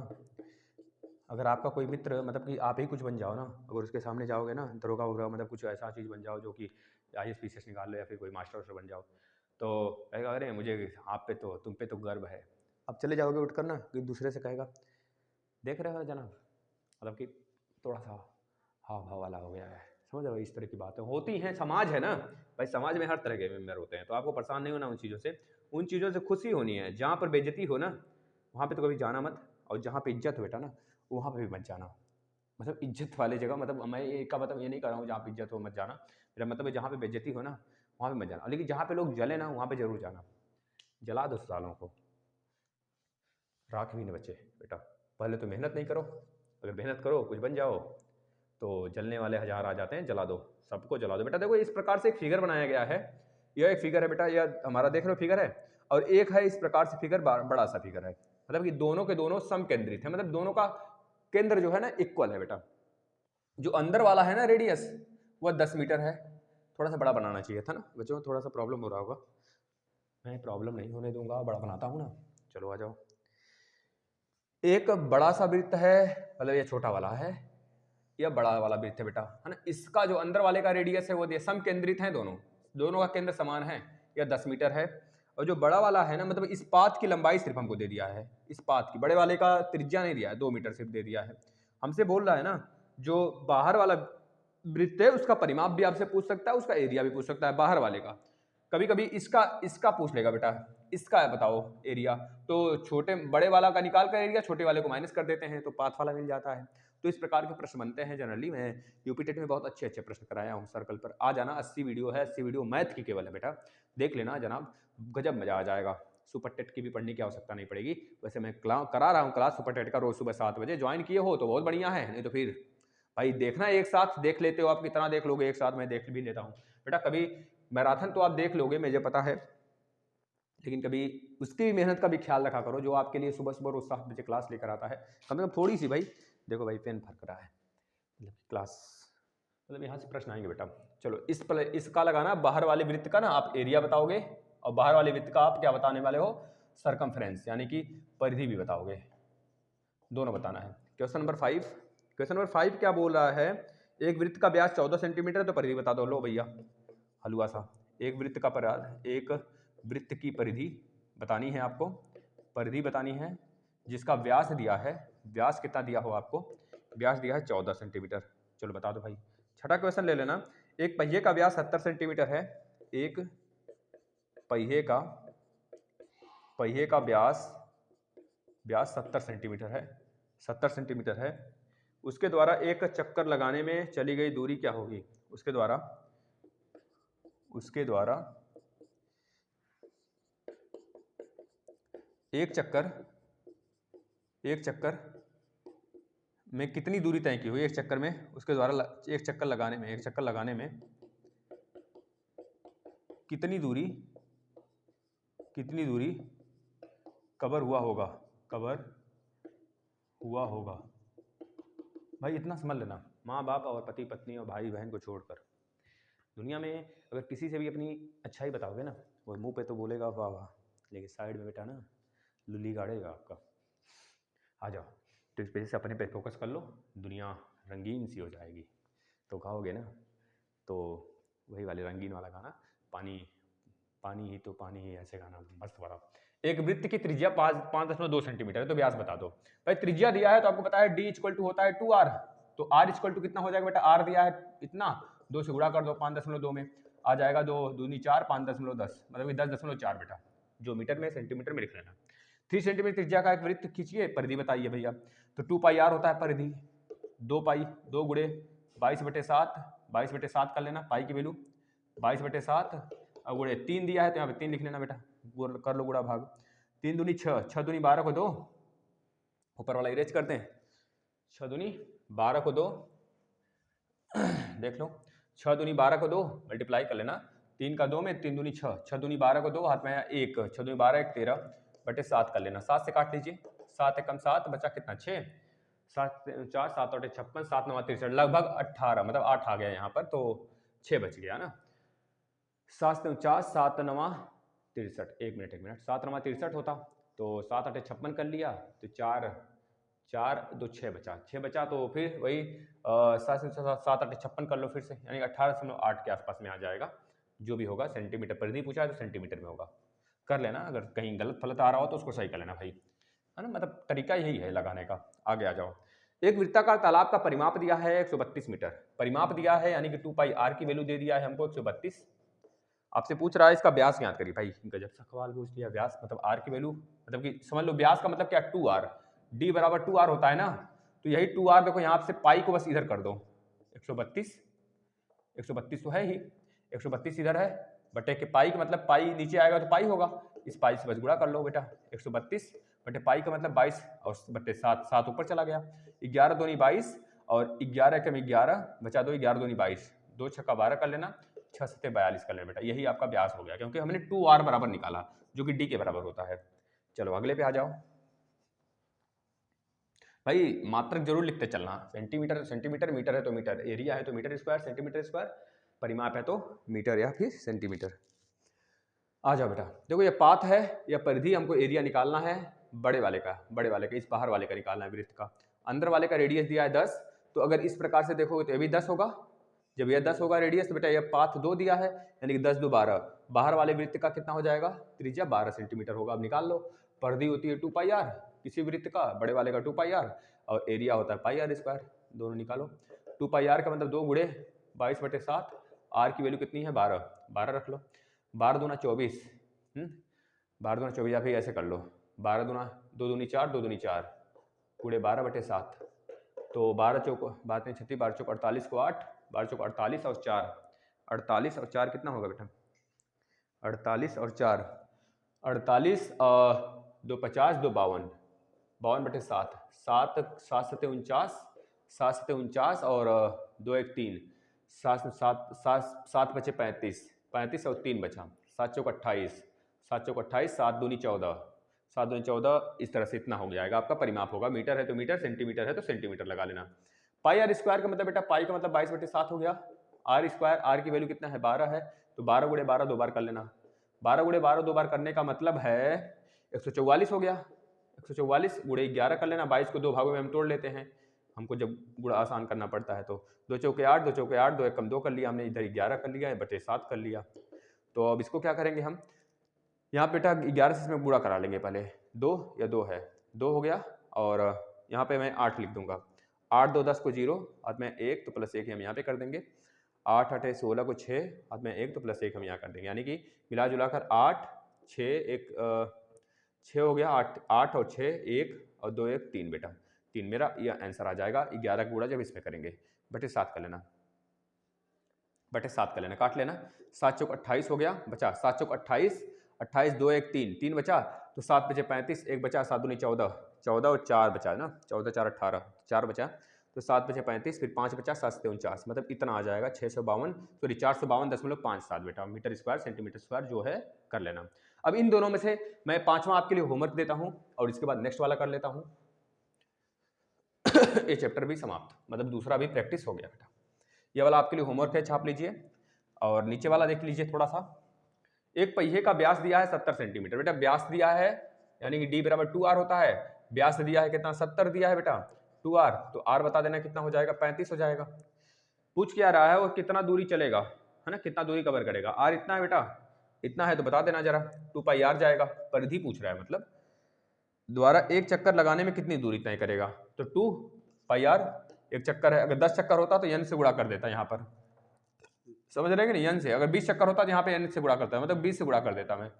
अगर आपका कोई मित्र, मतलब कि आप ही कुछ बन जाओ ना, अगर उसके सामने जाओगे ना, दरोगा वगैरह, मतलब कुछ ऐसा चीज़ बन जाओ जो कि IAS PCS निकाल लो, या फिर कोई मास्टर वास्टर बन जाओ, तो कहेगा अरे मुझे आप पे तो, तुम पे तो गर्व है। अब चले जाओगे उठ कर ना, कि दूसरे से कहेगा देख रहे हो जनाब, मतलब कि थोड़ा सा हाव भाव वाला हो गया है, समझ रहे हो। इस तरह की बातें होती हैं, समाज है ना भाई, समाज में हर तरह के मेंबर होते हैं, तो आपको परेशान नहीं होना उन चीज़ों से, उन चीज़ों से खुशी होनी है। जहाँ पर बेइज्जती हो ना, वहाँ पे तो कभी जाना मत, और जहाँ पे इज्जत हो बेटा ना, वहाँ पे भी मत जाना। मतलब इज्जत वाली जगह, मतलब मैं का मतलब ये नहीं कर रहा हूँ जहाँ पे इज्जत हो मत जाना, मेरा मतलब है जहाँ पे बेइज्जती हो ना, वहाँ पे मत जाना। लेकिन जहाँ पे लोग जले ना, वहाँ पे जरूर जाना। जला दो सालों को, राख भी न बचे बेटा। पहले तो मेहनत नहीं करो, अगर मेहनत करो कुछ बन जाओ, तो जलने वाले हजार आ जाते हैं, जला दो, सबको जला दो बेटा। देखो इस प्रकार से एक फिगर बनाया गया है, यह एक फिगर है बेटा, यह हमारा देख रहे हो फिगर है, और एक है इस प्रकार से फिगर, बड़ा सा फिगर है, मतलब कि दोनों के दोनों सम केंद्रित है, मतलब दोनों का केंद्र जो है ना इक्वल है बेटा। जो अंदर वाला है ना रेडियस, वह 10 मीटर है। थोड़ा सा बड़ा बनाना चाहिए था ना बच्चों, थोड़ा सा प्रॉब्लम हो रहा होगा, मैं प्रॉब्लम नहीं होने दूंगा, बड़ा बनाता हूँ ना। चलो आ जाओ। एक बड़ा सा वृत्त है, मतलब ये छोटा वाला है, यह बड़ा वाला वृत्त है बेटा, है ना। इसका जो अंदर वाले का रेडियस है वो सम केंद्रित है, दोनों का केंद्र समान है, यह 10 मीटर है। और जो बड़ा वाला है ना, मतलब इस पाथ की लंबाई सिर्फ हमको दे दिया है, इस पाथ की, बड़े वाले का त्रिज्या नहीं दिया है, 2 मीटर सिर्फ दे दिया है। हमसे बोल रहा है ना, जो बाहर वाला वृत्त है उसका परिमाप भी आपसे पूछ सकता है, उसका एरिया भी पूछ सकता है बाहर वाले का। कभी कभी इसका पूछ लेगा बेटा, इसका है बताओ एरिया, तो छोटे बड़े वाला का निकाल कर एरिया छोटे वाले को माइनस कर देते हैं तो पाथ वाला मिल जाता है। तो इस प्रकार के प्रश्न बनते हैं जनरली। मैं यूपी टेट में बहुत अच्छे अच्छे प्रश्न कराया हूँ सर्कल पर। आ जाना, 80 वीडियो है, 80 वीडियो मैथ की केवल है बेटा, देख लेना जनाब, गजब मजा आ जाएगा। सुपर टेट की भी पढ़ने की आवश्यकता नहीं पड़ेगी। वैसे मैं करा रहा हूँ क्लास सुपर टेट का, रोज सुबह 7 बजे ज्वाइन किए हो तो बहुत बढ़िया है, नहीं तो फिर भाई देखना एक साथ देख लेते हो, आप कितना देख लोगे एक साथ, मैं देख भी लेता हूँ बेटा। कभी मैराथन तो आप देख लोगे मुझे पता है, लेकिन कभी उसकी भी मेहनत का भी ख्याल रखा करो, जो आपके लिए सुबह सुबह रोज 7 बजे क्लास लेकर आता है, कम से कम थोड़ी सी भाई। देखो भाई पेन फर्क रहा है, मतलब क्लास, मतलब यहाँ से प्रश्न आएंगे बेटा। चलो इसका लगाना बाहर वाले वृत्त का ना आप एरिया बताओगे, और बाहर वाले वृत्त का आप क्या बताने वाले हो, सरकमफ्रेंस यानी कि परिधि भी बताओगे, दोनों बताना है। क्वेश्चन नंबर 5, क्वेश्चन नंबर 5 क्या बोल रहा है, एक वृत्त का व्यास 14 सेंटीमीटर है तो परिधि बता दो। लो भैया हलवा सा, एक वृत्त का एक वृत्त की परिधि बतानी है आपको, परिधि बतानी है, जिसका व्यास दिया है, व्यास कितना दिया हो आपको, व्यास दिया है 14 सेंटीमीटर। चलो बता दो भाई। छठा क्वेश्चन ले लेना, एक पहिए का व्यास 70 सेंटीमीटर है, एक पहिए का व्यास 70 सेंटीमीटर है, 70 सेंटीमीटर है, उसके द्वारा एक चक्कर लगाने में चली गई दूरी क्या होगी, उसके द्वारा एक चक्कर में कितनी दूरी तय की हुई, एक चक्कर में, उसके द्वारा एक चक्कर लगाने में कितनी दूरी कवर हुआ होगा। भाई इतना समझ लेना, माँ बाप और पति पत्नी और भाई बहन को छोड़कर दुनिया में अगर किसी से भी अपनी अच्छाई बताओगे ना, वो मुंह पे तो बोलेगा वाह वाह, लेकिन साइड में बेटा ना लुल्ली गाड़ेगा आपका। आ जाओ, तो इस वजह से अपने पे फोकस कर लो, दुनिया रंगीन सी हो जाएगी। तो कहोगे ना, तो वही वाले रंगीन वाला गाना, पानी ही तो पानी ही, ऐसे गाना मस्त वाला। एक वृत्त की त्रिज्या 5.2 सेंटीमीटर है, तो व्यास बता दो। भाई त्रिज्या दिया है तो आपको पता है d इक्वल टू होता है 2r, तो r इक्वल टू कितना हो जाएगा बेटा, r दिया है इतना, 2 से गुणा कर दो, 5.2 में आ जाएगा, 2 दूनी 4, 5.10, मतलब कि 10.4 बेटा, जो मीटर में सेंटीमीटर में लिख लेना। 3 सेंटीमीटर त्रिज्या का एक वृत्त खींचिए, परिधि बताइए भैया, तो 2πr होता है परिधि, 2 पाई 2 गुणे 22/7, 22/7 कर लेना, पाई की वैल्यू 22/7, और गुणे 3 दिया है तो यहाँ पे 3 लिख लेना बेटा, कर लो गुणा भाग, 3 दूनी 6, 6 दूनी 12 को 2, ऊपर वाला इरेज करते हैं, 6 दूनी 12 को 2, देख लो 6 दूनी 12 को 2 मल्टीप्लाई कर लेना, 3 का 2 में, 3 दूनी 6, 6 दूनी 12 को 2, हाथ में 1, 6 दूनी 12 1 13/7 कर लेना, 7 से काट लीजिए, 7 एकम 7, बचा कितना 6, 7 4 7 8 56, 7 9 63, लगभग 18, मतलब 8 आ गया यहाँ पर, तो 6 बच गया ना, 7 49, 7 9 63, 1 मिनट, 7 9 63 होता, तो 7 8 56 कर लिया, तो 4 2 6 बचा, तो फिर वही 7 8 56 कर लो फिर से, यानी 18.8 के आसपास में आ जाएगा, जो भी होगा सेंटीमीटर, परिधि पूछा है तो सेंटीमीटर में होगा, कर लेना, अगर कहीं गलत फलत आ रहा हो तो उसको सही कर लेना भाई, है ना, मतलब तरीका यही है लगाने का। आगे आ जाओ, एक वृत्ताकार तालाब का परिमाप दिया है 132 मीटर, परिमाप दिया है यानी कि 2πr की वैल्यू दे दिया है हमको 132, आपसे पूछ रहा है इसका व्यास ज्ञात करिए। भाई गजब सा सवाल पूछ लिया, व्यास मतलब r की वैल्यू, मतलब कि समझ लो व्यास का मतलब क्या, 2r, d बराबर 2r होता है ना, तो यही 2r, देखो यहाँ से पाई को बस इधर कर दो, 132 तो है ही, 132 इधर है, बटे के पाई का मतलब पाई नीचे आएगा तो पाई होगा, इस पाई से बस गुणा कर लो बेटा, 132 बटे पाई का मतलब 22, और बटे 7, 7 ऊपर चला गया, 11 दूनी 22, और 11 कम 11 बचा दो, 11 दूनी 22, 2 छक्का 12 कर लेना, 6 7 42 कर लेना बेटा, यही आपका व्यास हो गया, क्योंकि हमने 2r बराबर निकाला जो कि d के बराबर होता है। चलो अगले पे आ जाओ भाई, मात्रक जरूर लिखते चलना, सेंटीमीटर, मीटर है तो मीटर, एरिया है तो मीटर स्क्वायर, सेंटीमीटर स्क्वायर, परिमाप है तो मीटर या फिर सेंटीमीटर। आ जाओ बेटा, देखो ये पाथ है, या परिधि, हमको एरिया निकालना है, बड़े वाले का इस बाहर वाले का निकालना है वृत्त का। अंदर वाले का रेडियस दिया है 10, तो अगर इस प्रकार से देखोगे तो ये भी 10 होगा। जब ये 10 होगा रेडियस, तो बेटा ये पाथ 2 दिया है, यानी कि 10 2 12। बाहर वाले वृत्त का कितना हो जाएगा, त्रिज्या 12 सेंटीमीटर होगा। अब निकाल लो, परिधि होती है 2 पाई आर किसी वृत्त का, बड़े वाले का 2 पाई आर, और एरिया होता है पाई आर स्क्वायर। दोनों निकालो, 2 पाई आर का मतलब 2 गुणे 22/7, आर की वैल्यू कितनी है 12, 12 रख लो। 12 दूना 24, 12 दूना 24, या फिर ऐसे कर लो 12 दूना 2 दूनी 4, 2 दूनी 4 गुणे 12/7, तो 12 चौक 12 36, 12 चौक 48 को 8, 12 चौक 48 और 4, 48 और 4 कितना होगा बेटा, 48 और 4, 48 2 50 2 52, 52/7, 7 7 7 49, 7 7 49 और 2 1 3, 7 7 7 7 बचे 35, 35 और 3 बचा, 7 चौक 28, 7 चौक 28, 7 दूनी 14, 7 दूनी 14, इस तरह से इतना हो जाएगा आपका परिमाप होगा। मीटर है तो मीटर, सेंटीमीटर है तो सेंटीमीटर लगा लेना। पाई आर स्क्वायर का मतलब बेटा, पाई का मतलब 22/7 हो गया, आर स्क्वायर, आर की वैल्यू कितना है 12 है, तो 12 गुणे 12 2 बार कर लेना। 12 गुणे 12 2 बार करने का मतलब है 144 हो गया, 144 गुणे 11 कर लेना, 22 को 2 भागों में हम तोड़ लेते हैं, हमको जब गुणा आसान करना पड़ता है तो 2 चौके 8, 2 चौके 8, 2 एक कम 2 कर लिया हमने, इधर 11 कर लिया है, बटे 7 कर लिया। तो अब इसको क्या करेंगे हम, यहाँ बेटा 11 से इसमें गुणा करा लेंगे पहले, 2 या 2 है, 2 हो गया, और यहाँ पे मैं 8 लिख दूंगा, 8 2 10 को 0, हाथ में 1 तो प्लस 1 हम यहाँ पे कर देंगे, 8 8 16 को 6, हाथ में 1 तो प्लस 1 हम यहाँ कर देंगे, यानी कि मिला जुला कर 8 6 1 6 हो गया, 8 8 और 6 1 और 2 1 3 बेटा, 3 मेरा यह आंसर आ जाएगा। 11 का गुणा जब इसमें करेंगे, बटे 7 कर लेना, बटे 7 कर लेना, काट लेना, 7 चौक 28 हो गया, बचा 7 चौक 28, 28 2 1 3, 3 बचा, तो 7 बचे 35, 1 बचा, 7 दूनी 14, 14 और 4 बचा ना, 14 4 18, 4 बचा, तो 7 बचे 35, फिर 5 बचा, 7 से 49, मतलब इतना आ जाएगा 652, सॉरी 452.57 बेटा मीटर स्क्वायर सेंटीमीटर स्क्वायर जो है कर लेना। अब इन दोनों में से मैं 5वां आपके लिए होमवर्क देता हूं, और इसके बाद नेक्स्ट वाला कर लेता हूं। ये चैप्टर भी समाप्त, मतलब दूसरा भी प्रैक्टिस हो गया बेटा। ये वाला आपके लिए होमवर्क है, छाप लीजिए, और नीचे वाला देख लीजिए थोड़ा सा। एक पहिए का व्यास दिया है 70 सेंटीमीटर, बेटा व्यास दिया है, यानी कि d बराबर 2r होता है, व्यास दिया है कितना 70 दिया है बेटा 2r, तो r बता देना कितना हो जाएगा, 35 हो जाएगा। पूछ क्या रहा है वो, कितना दूरी चलेगा, है ना, कितना दूरी कवर करेगा, r इतना है बेटा, इतना है तो बता देना जरा, 2 पाई r जाएगा, परिधि पूछ रहा है, मतलब द्वारा एक चक्कर लगाने में कितनी दूरी तय करेगा, तो 2 पाई r एक चक्कर है, अगर 10 चक्कर होता तो n से गुणा कर देता यहाँ पर, समझ रहे हैं कि नहीं, n से, अगर 20 चक्कर होता तो यहाँ पे n से गुणा करता है, मतलब 20 से गुणा कर देता मैं।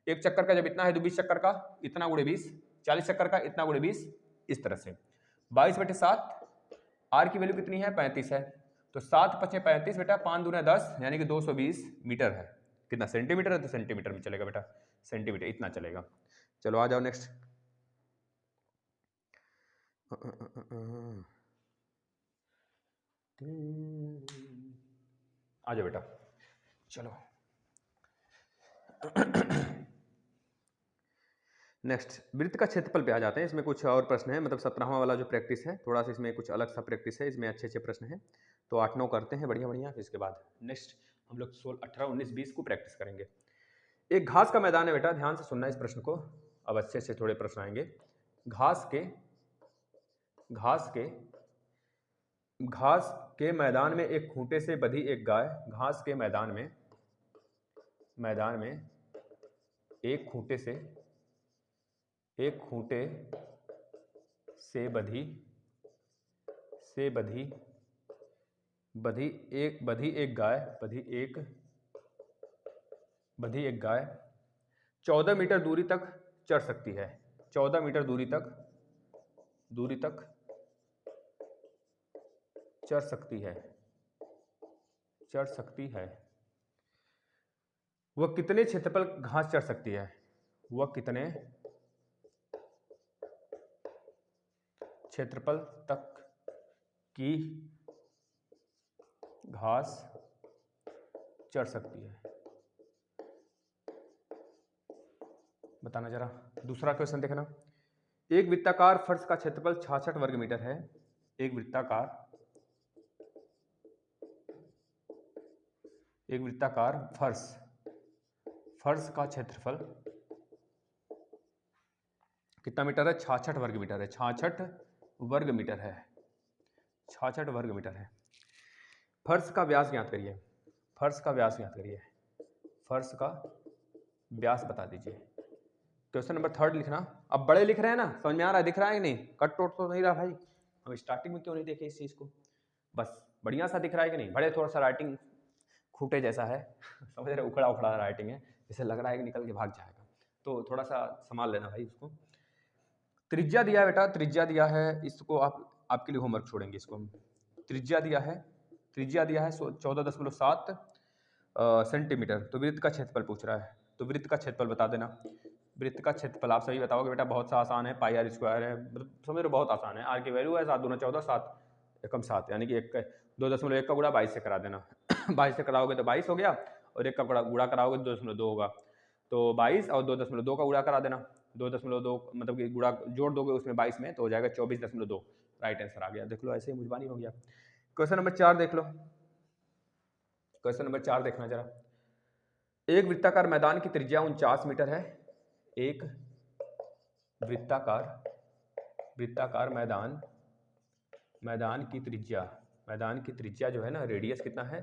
एक चक्कर का जब इतना है तो 20 चक्कर का इतना गुणे 20, 40 चक्कर का इतना गुणे 20, इस तरह से 22/7, r की वैल्यू कितनी है 35 है, तो 7 5 35 बेटा, 5 दूना 10, यानी कि 220 मीटर है, कितना सेंटीमीटर है, तो सेंटीमीटर में चलेगा बेटा, सेंटीमीटर इतना चलेगा। चलो आ जाओ नेक्स्ट, आ जाओ बेटा, चलो नेक्स्ट वृत्त का क्षेत्रफल पे आ जाते हैं। इसमें कुछ और प्रश्न है, मतलब 17वां वाला जो प्रैक्टिस है, थोड़ा सा इसमें कुछ अलग सा प्रैक्टिस है, इसमें अच्छे अच्छे प्रश्न है, तो 8 9 करते हैं बढ़िया बढ़िया, फिर इसके बाद नेक्स्ट हम लोग 16 18 19 20 को प्रैक्टिस करेंगे। एक घास का मैदान है बेटा, ध्यान से सुनना इस प्रश्न को, अब अच्छे से थोड़े प्रश्न आएंगे। घास के मैदान में एक खूंटे से बंधी एक गाय, घास के मैदान में एक खूंटे से बंधी एक गाय 14 मीटर दूरी तक चढ़ सकती है, 14 मीटर दूरी तक चढ़ सकती है। वह कितने क्षेत्रफल घास चढ़ सकती है, वह कितने क्षेत्रफल तक की घास चढ़ सकती है, बताना जरा। दूसरा क्वेश्चन देखना, एक वृत्ताकार फर्श का क्षेत्रफल 66 वर्ग मीटर है, एक वृत्ताकार फर्श का क्षेत्रफल कितना मीटर है? 66 वर्ग मीटर है। 66 वर्ग मीटर है। 66 वर्ग मीटर है। फर्श का व्यास ज्ञात करिए। फर्श का व्यास ज्ञात करिए। फर्श का व्यास बता दीजिए। क्वेश्चन नंबर 3 लिखना। अब बड़े लिख रहे हैं ना, समझ में आ रहा है? दिख रहा है कि नहीं? कट टोट तो नहीं रहा भाई? हम स्टार्टिंग में क्यों नहीं देखे इस चीज़ को? बस बढ़िया सा दिख रहा है कि नहीं? बड़े थोड़ा सा राइटिंग खूटे जैसा है समझ रहे? उखड़ा उखड़ा राइटिंग है, जैसे लग रहा है कि निकल के भाग जाएगा, तो थोड़ा सा संभाल लेना भाई उसको। त्रिज्या दिया है बेटा, त्रिज्या दिया है, इसको आपके लिए होमवर्क छोड़ेंगे इसको हम। त्रिज्या दिया है, त्रिज्या दिया है 14.7 सेंटीमीटर। तो वृत्त का क्षेत्रफल पूछ रहा है, तो वृत्त का क्षेत्रफल बता देना। वृत्त का क्षेत्रफल आप सभी बताओगे बेटा, बहुत सा आसान है, पाई आर स्क्वायर है, मतलब समझ लो बहुत आसान है। आर की वैल्यू है 7 दूना 14, 7 एकम 7, यानी कि 2.1 का गुणा 22 से करा देना 22 से कराओगे तो 22 हो गया, और 1 का गुणा कराओगे तो 2.2 होगा, तो 22 और 2.2 का गुणा करा देना। 2.2 मतलब कि गुणा जोड़ दोगे उसमें 22 में, तो हो जाएगा 24.2। राइट आंसर आ गया। देख लो, ऐसे ही मुजबानी हो गया। क्वेश्चन नंबर 4 देख लो। क्वेश्चन नंबर 4 देखना जरा। एक वृत्ताकार मैदान की त्रिज्या 49 मीटर है। एक वृत्ताकार मैदान की त्रिज्या जो है ना, रेडियस कितना है?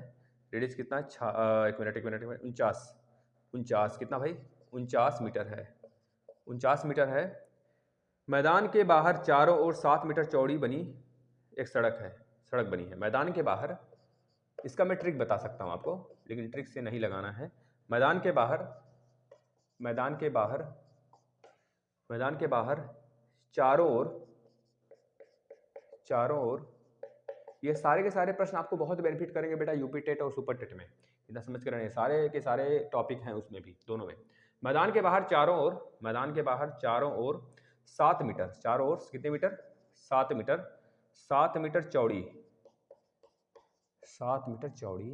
रेडियस कितना है? एक मिनट 49 कितना भाई? 49 मीटर है। 49 मीटर है। मैदान के बाहर चारों ओर 7 मीटर चौड़ी बनी एक सड़क बनी है। मैदान के बाहर, इसका मैं ट्रिक बता सकता हूं आपको, लेकिन ट्रिक से नहीं लगाना है। मैदान के बाहर चारों ओर ये सारे के सारे प्रश्न आपको बहुत बेनिफिट करेंगे बेटा यूपी टेट और सुपर टेट में, इतना समझ कर रहे, सारे के सारे टॉपिक हैं उसमें भी, दोनों में। मैदान के बाहर चारों ओर 7 मीटर, चारों ओर कितने मीटर? 7 मीटर, 7 मीटर चौड़ी, 7 मीटर चौड़ी।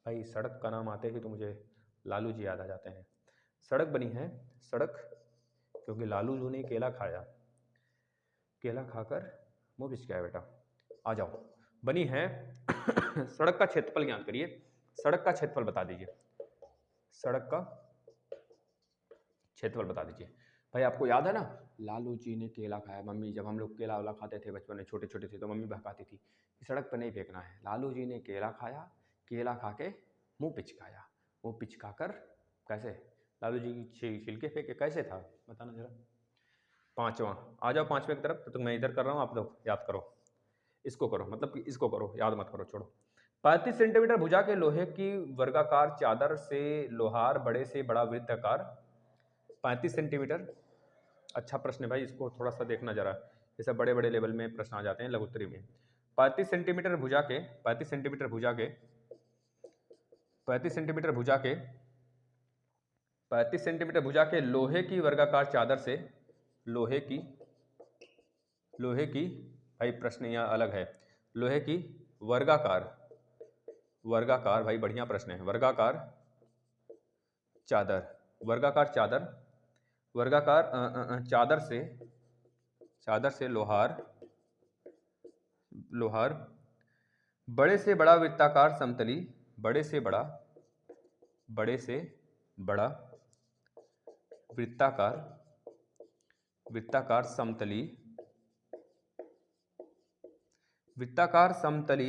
भाई सड़क का नाम आते ही तो मुझे लालू जी याद आ जाते हैं। सड़क बनी है, सड़क, क्योंकि लालू जी ने केला खाया, केला खाकर मुँह बिचकाया बेटा। आ जाओ, बनी है सड़क का क्षेत्रफल ज्ञात करिए। सड़क का क्षेत्रफल बता दीजिए। सड़क का क्षेत्रफल बता दीजिए। भाई आपको याद है ना, लालू जी ने केला खाया। मम्मी, जब हम लोग केला वाला खाते थे बचपन में, छोटे छोटे थे, तो मम्मी बहकाती थी कि सड़क पर नहीं फेंकना है। लालू जी ने केला खाया, केला खा के मुँह पिचकाया, मुँह पिचका कर कैसे? लालू जी की छिलके फेंके, कैसे था बताना जरा। 5वां, आ जाओ 5वें की तरफ। तो मैं इधर कर रहा हूँ, आप लोग याद करो, इसको करो, मतलब कि इसको करो, याद मत करो, छोड़ो। 35 सेंटीमीटर भुजा के लोहे की वर्गाकार चादर से लोहार बड़े से बड़ा वृत्ताकार 35 सेंटीमीटर। अच्छा प्रश्न है भाई, इसको थोड़ा सा देखना जरा, ये सब बड़े बड़े लेवल में प्रश्न आ जाते हैं लघुत्तरी में। 35 सेंटीमीटर भुजा के 35 सेंटीमीटर भुजा के 35 सेंटीमीटर भुजा के 35 सेंटीमीटर भुजा के लोहे की वर्गाकार चादर से लोहे की भाई प्रश्न यहाँ अलग है। लोहे की वर्गाकार भाई बढ़िया प्रश्न है। वर्गाकार चादर चादर से लोहार बड़े से बड़ा वृत्ताकार समतली बड़े से बड़ा वृत्ताकार समतलीय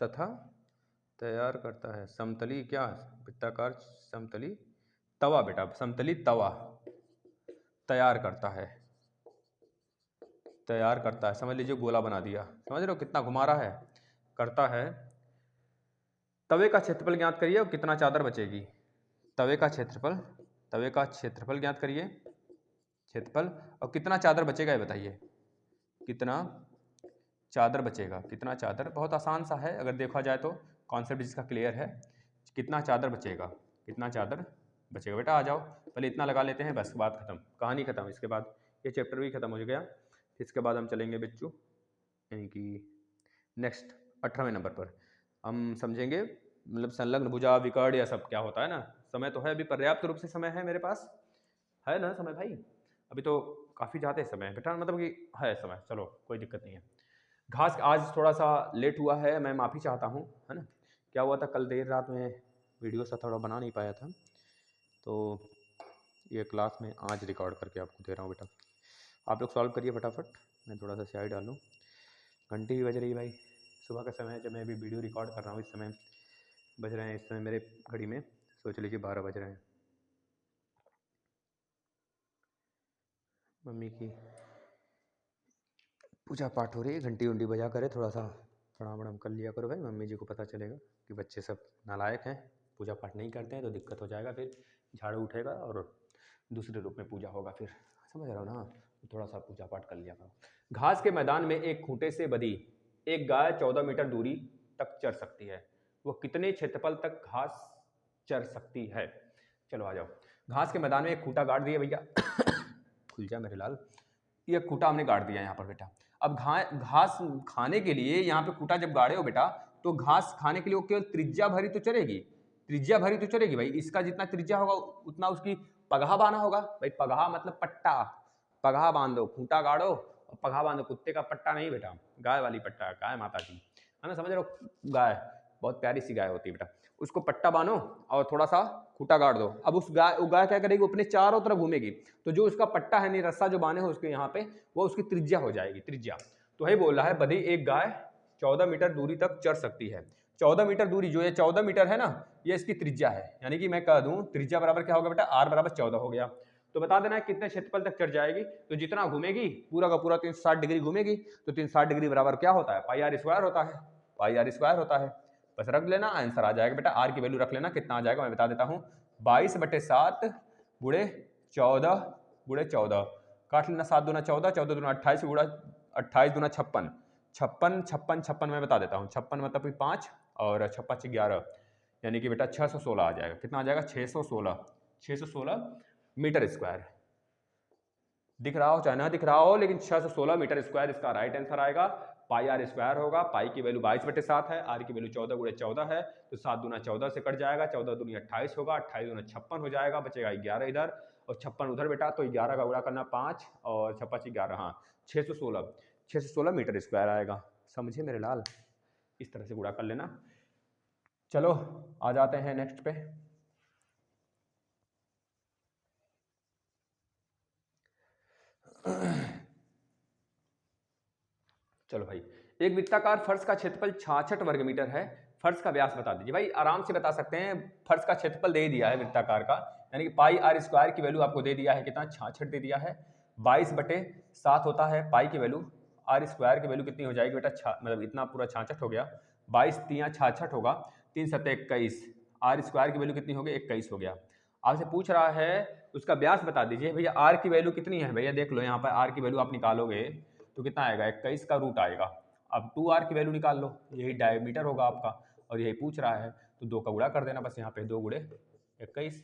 तथा तैयार करता है। समतली क्या? वृत्ताकार समतली तवा बेटा, समतली तवा तैयार करता है, समझ लीजिए गोला बना दिया। समझ रहे हो कितना घुमा रहा है? करता है। तवे का क्षेत्रफल ज्ञात करिए और कितना चादर बचेगी। तवे का क्षेत्रफल ज्ञात करिए, क्षेत्रफल, और कितना चादर बचेगा ये बताइए। कितना चादर बचेगा? कितना चादर, बहुत आसान सा है अगर देखा जाए तो, कॉन्सेप्ट जिसका क्लियर है। कितना चादर बचेगा बेटा। आ जाओ, पहले इतना लगा लेते हैं, बस बात खत्म, कहानी खत्म। इसके बाद ये चैप्टर भी खत्म हो गया। इसके बाद हम चलेंगे बच्चों, यानी कि नेक्स्ट 18वें नंबर पर हम समझेंगे, मतलब संलग्न भुजा, विकर्ण, या सब क्या होता है ना। समय तो है अभी, पर्याप्त रूप से समय है मेरे पास, है ना समय भाई? अभी तो काफ़ी ज़्यादा समय है बेटा, मतलब कि है समय, चलो कोई दिक्कत नहीं है। घास आज थोड़ा सा लेट हुआ है, मैं माफ़ी चाहता हूँ, है ना। क्या हुआ था, कल देर रात में वीडियो सा थोड़ा बना नहीं पाया था, तो ये क्लास में आज रिकॉर्ड करके आपको दे रहा हूँ बेटा। आप लोग सॉल्व करिए फटाफट, मैं थोड़ा सा चाय डालूँ। घंटी भी बज रही है भाई, सुबह का समय है जब मैं अभी वीडियो रिकॉर्ड कर रहा हूँ। इस समय बज रहे हैं, इस समय मेरे घड़ी में सोच लीजिए 12 बज रहे हैं। मम्मी की पूजा पाठ हो रही है, घंटी उंटी बजा करे, थोड़ा सा प्रणाम वणाम कर लिया करो भाई। मम्मी जी को पता चलेगा कि बच्चे सब नालायक हैं, पूजा पाठ नहीं करते हैं तो दिक्कत हो जाएगा, फिर झाड़ू उठेगा और दूसरे रूप में पूजा होगा, फिर समझ रहे हो ना। थोड़ा सा पूजा पाठ कर लिया करो। घास के मैदान में एक खूंटे से बधी एक गाय 14 मीटर दूरी तक चर सकती है। वो कितने क्षेत्रफल तक घास चर सकती है? चलो आ जाओ। घास के मैदान में एक खूंटा गाड़ दिया भैया खुल जा मेरे लाल। ये खूंटा हमने गाड़ दिया यहाँ पर बेटा। अब घास खाने के लिए यहाँ पे खूंटा जब गाड़े हो बेटा, तो घास खाने के लिए वो केवल त्रिज्या भरी तो चलेगी, त्रिज्या भरी तो चलेगी भाई। इसका जितना त्रिज्या होगा उतना उसकी पगहा बांधा होगा भाई। पगहा मतलब पट्टा, पगहा बांधो, खूंटा गाड़ो और पगहा बांधो। कुत्ते का पट्टा नहीं बेटा, गाय वाली पट्टा, गाय माता की है ना, समझ रहे हो। गाय बहुत प्यारी सी गाय होती है बेटा, उसको पट्टा बांधो और थोड़ा सा खूंटा गाड़ दो। अब वो गाय क्या करेगी, अपने चारों तरफ घूमेगी, तो जो उसका पट्टा है नहीं, रस्सा जो बांधे हो उसके यहाँ पे, वो उसकी त्रिज्या हो जाएगी, त्रिज्या। तो वही बोल रहा है, बधी एक गाय 14 मीटर दूरी तक चढ़ सकती है। 14 मीटर दूरी, जो ये 14 मीटर है ना, ये इसकी त्रिज्या है। यानी कि मैं कह दूं त्रिज्या बराबर क्या होगा बेटा, आर बराबर 14 हो गया। तो बता देना है कितने क्षेत्रफल तक चढ़ जाएगी। तो जितना घूमेगी पूरा का पूरा 360 डिग्री घूमेगी, तो 360 डिग्री बराबर क्या होता है, पाई आर स्क्वायर होता है, पाई आर स्क्वायर होता है। बस रख लेना, आंसर आ जाएगा बेटा। आर की वैल्यू रख लेना, कितना आ जाएगा मैं बता देता हूँ। 22/7 गुणे 14 गुणे 14, काट लेना। 7 दूना 14, 14 दूना 28 गुणा 28 दूना 56, 56 56 56 मैं बता देता हूँ। 56 मतलब 5 और 56 11, यानी कि बेटा 616 आ जाएगा। कितना आ जाएगा, 616, 616 मीटर स्क्वायर। दिख रहा हो चाहे ना दिख रहा हो, लेकिन 616 मीटर स्क्वायर इसका राइट आंसर आएगा। पाई आर स्क्वायर होगा, पाई की वैल्यू 22/7 है, आर की वैल्यू 14 गुणे 14 है, तो 7 दूना 14 से कट जाएगा, 14 दूनी 28 होगा, 28 दूना 56 हो जाएगा, बचेगा 11 इधर और 56 उधर बेटा। तो 11 का गुणा करना 5 और 56 11, हाँ 616 मीटर स्क्वायर आएगा। समझे मेरे लाल, इस तरह से गुणा कर लेना। चलो आ जाते हैं नेक्स्ट पे। चलो भाई, एक वृत्ताकार फर्श का क्षेत्रफल 66 वर्ग मीटर है, फर्श का व्यास बता दीजिए। भाई आराम से बता सकते हैं, फर्श का क्षेत्रफल दे दिया है वृत्ताकार का, यानी कि पाई आर स्क्वायर की वैल्यू आपको दे दिया है, कितना 66 दे दिया है। 22/7 होता है पाई की वैल्यू, आर स्क्वायर की वैल्यू कितनी हो जाएगी बेटा, मतलब इतना पूरा 66 हो गया, 22 3 66 होगा, 3 7 21, आर स्क्वायर की वैल्यू कितनी हो गई, 21 हो गया। आपसे पूछ रहा है उसका व्यास बता दीजिए। भैया आर की वैल्यू कितनी है, भैया देख लो यहाँ पर आर की वैल्यू आप निकालोगे तो कितना आएगा, 21 का रूट आएगा। अब 2r की वैल्यू निकाल लो, यही डायमीटर होगा आपका और यही पूछ रहा है, तो 2 का गुणा कर देना बस। यहाँ पे 2 गुणे 21,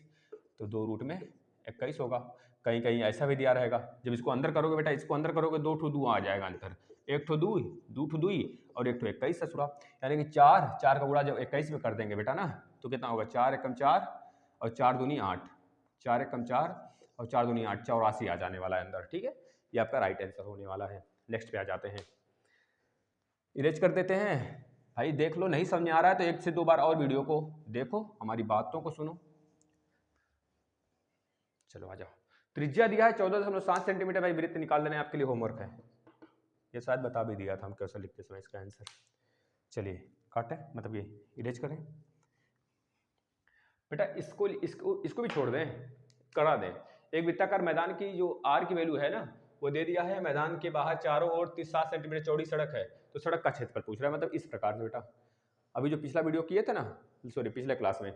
तो 2 रूट में 21 होगा। कहीं कहीं ऐसा भी दिया रहेगा, जब इसको अंदर करोगे बेटा, इसको अंदर करोगे 2 ठो 2 आ जाएगा अंतर, 1 ठो 2 2 ठो 2 और 1 ठो 21 ससुरा, यानी कि 4 का गुणा जब 21 में कर देंगे बेटा ना, तो कितना होगा, 4 एकम 4 और 4 दूनी 8, 4 एकम 4 और 4 दूनी 8, 84 आ जाने वाला है अंदर। ठीक है, ये आपका राइट आंसर होने वाला है। नेक्स्ट पे आ जाते हैं, इरेज कर देते हैं। भाई देख लो, नहीं समझ आ रहा है तो 1 से 2 बार और वीडियो को देखो, हमारी बातों को सुनो। चलो आ जाओ। त्रिज्या दिया है 14.7 सेंटीमीटर, भाई वृत्त निकाल देना आपके लिए होमवर्क है, ये शायद बता भी दिया था हम कैसे लिखते समय इसका आंसर। चलिए काटें, मतलब ये इरेज करें बेटा, इसको भी छोड़ दें, करा दें। एक वृत्ताकार मैदान की जो आर की वैल्यू है ना, वो दे दिया है। मैदान के बाहर चारों ओर 7 सेंटीमीटर चौड़ी सड़क है, तो सड़क का क्षेत्रफल पूछ रहा है, मतलब इस प्रकार से बेटा। अभी जो पिछला वीडियो किए थे ना, सॉरी पिछले क्लास में,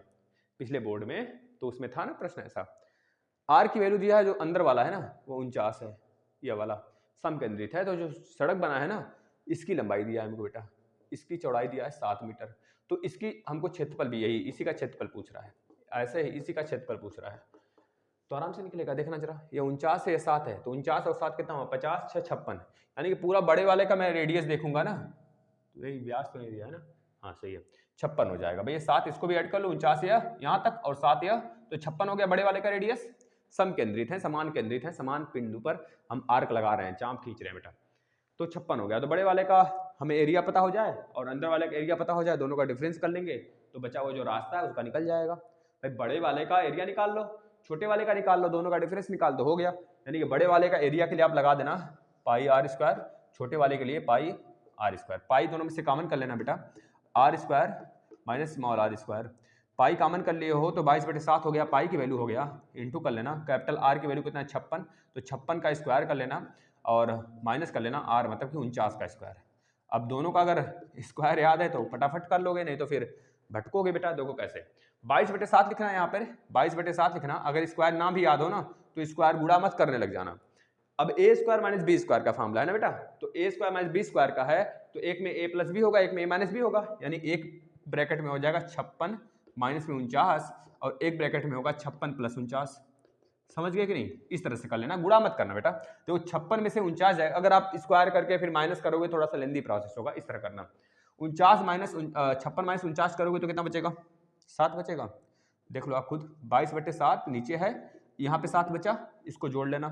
पिछले बोर्ड में, तो उसमें था ना प्रश्न ऐसा। आर की वैल्यू दिया है, जो अंदर वाला है ना वो 49 है, ये वाला समकेंद्रित है। तो जो सड़क बना है ना, इसकी लंबाई दिया है हमको बेटा, इसकी चौड़ाई दिया है 7 मीटर, तो इसकी हमको क्षेत्रफल भी यही, इसी का क्षेत्रफल पूछ रहा है, ऐसे ही इसी का क्षेत्रफल पूछ रहा है। तो आराम से निकलेगा, देखना जरा, ये 49 है, ये 7 है, तो 49 और 7 कितना हुआ, 50 6 56, यानी कि पूरा बड़े वाले का मैं रेडियस देखूंगा ना, तो यही व्यास तो नहीं दिया है ना, हाँ सही है, 56 हो जाएगा भैया। 7 इसको भी ऐड कर लो, 49 यह यहाँ तक और 7 यह, तो 56 हो गया बड़े वाले का रेडियस। सम केंद्रित है, समान केंद्रित है, समान बिंदु पर हम आर्क लगा रहे हैं, चाप खींच रहे हैं बेटा, तो 56 हो गया। तो बड़े वाले का हमें एरिया पता हो जाए और अंदर वाले का एरिया पता हो जाए, दोनों का डिफरेंस कर लेंगे तो बचा हुआ जो रास्ता है उसका निकल जाएगा। भाई बड़े वाले का एरिया निकाल लो, छोटे वाले का निकाल लो, दोनों का डिफरेंस निकाल दो, हो गया। यानी कि बड़े वाले का एरिया के लिए आप लगा देना पाई आर स्क्वायर, छोटे वाले के लिए पाई आर स्क्वायर। पाई दोनों में से कॉमन कर लेना बेटा, R square minus small R square. Pi common कर लिए हो तो 22/7 हो गया, पाई की वैल्यू हो गया, इंटू कर लेना कैपिटल आर की वैल्यू कितना है 56, तो 56 का स्क्वायर कर लेना और माइनस कर लेना आर मतलब कि 49 का स्क्वायर। अब दोनों का अगर स्क्वायर याद है तो फटाफट कर लोगे, नहीं तो फिर भटकोगे बेटा। देखो कैसे 22/7 लिखना है यहाँ पर, 22/7 लिखना। अगर स्क्वायर ना भी याद हो ना तो स्क्वायर गुणा मत करने लग जाना। अब ए स्क्वायर माइनस बी स्क्वायर का फॉर्मूला है ना बेटा, तो ए स्क्वायर माइनस बी स्क्वायर का है तो एक में ए प्लस बी होगा, एक में ए माइनस बी होगा, यानी एक ब्रैकेट में हो जाएगा 56 माइनस में 49 और एक ब्रैकेट में होगा 56 प्लस 49। समझ गए कि नहीं? इस तरह से कर लेना, गुणा मत करना बेटा। तो 56 में से 49 जाएगा, अगर आप स्क्वायर करके फिर माइनस करोगे थोड़ा सा लेंदी प्रोसेस होगा, इस तरह करना। 56 माइनस 49 करोगे तो कितना बचेगा? 7 बचेगा। देख लो आप खुद, 22/7 नीचे है, यहाँ पे 7 बचा, इसको जोड़ लेना।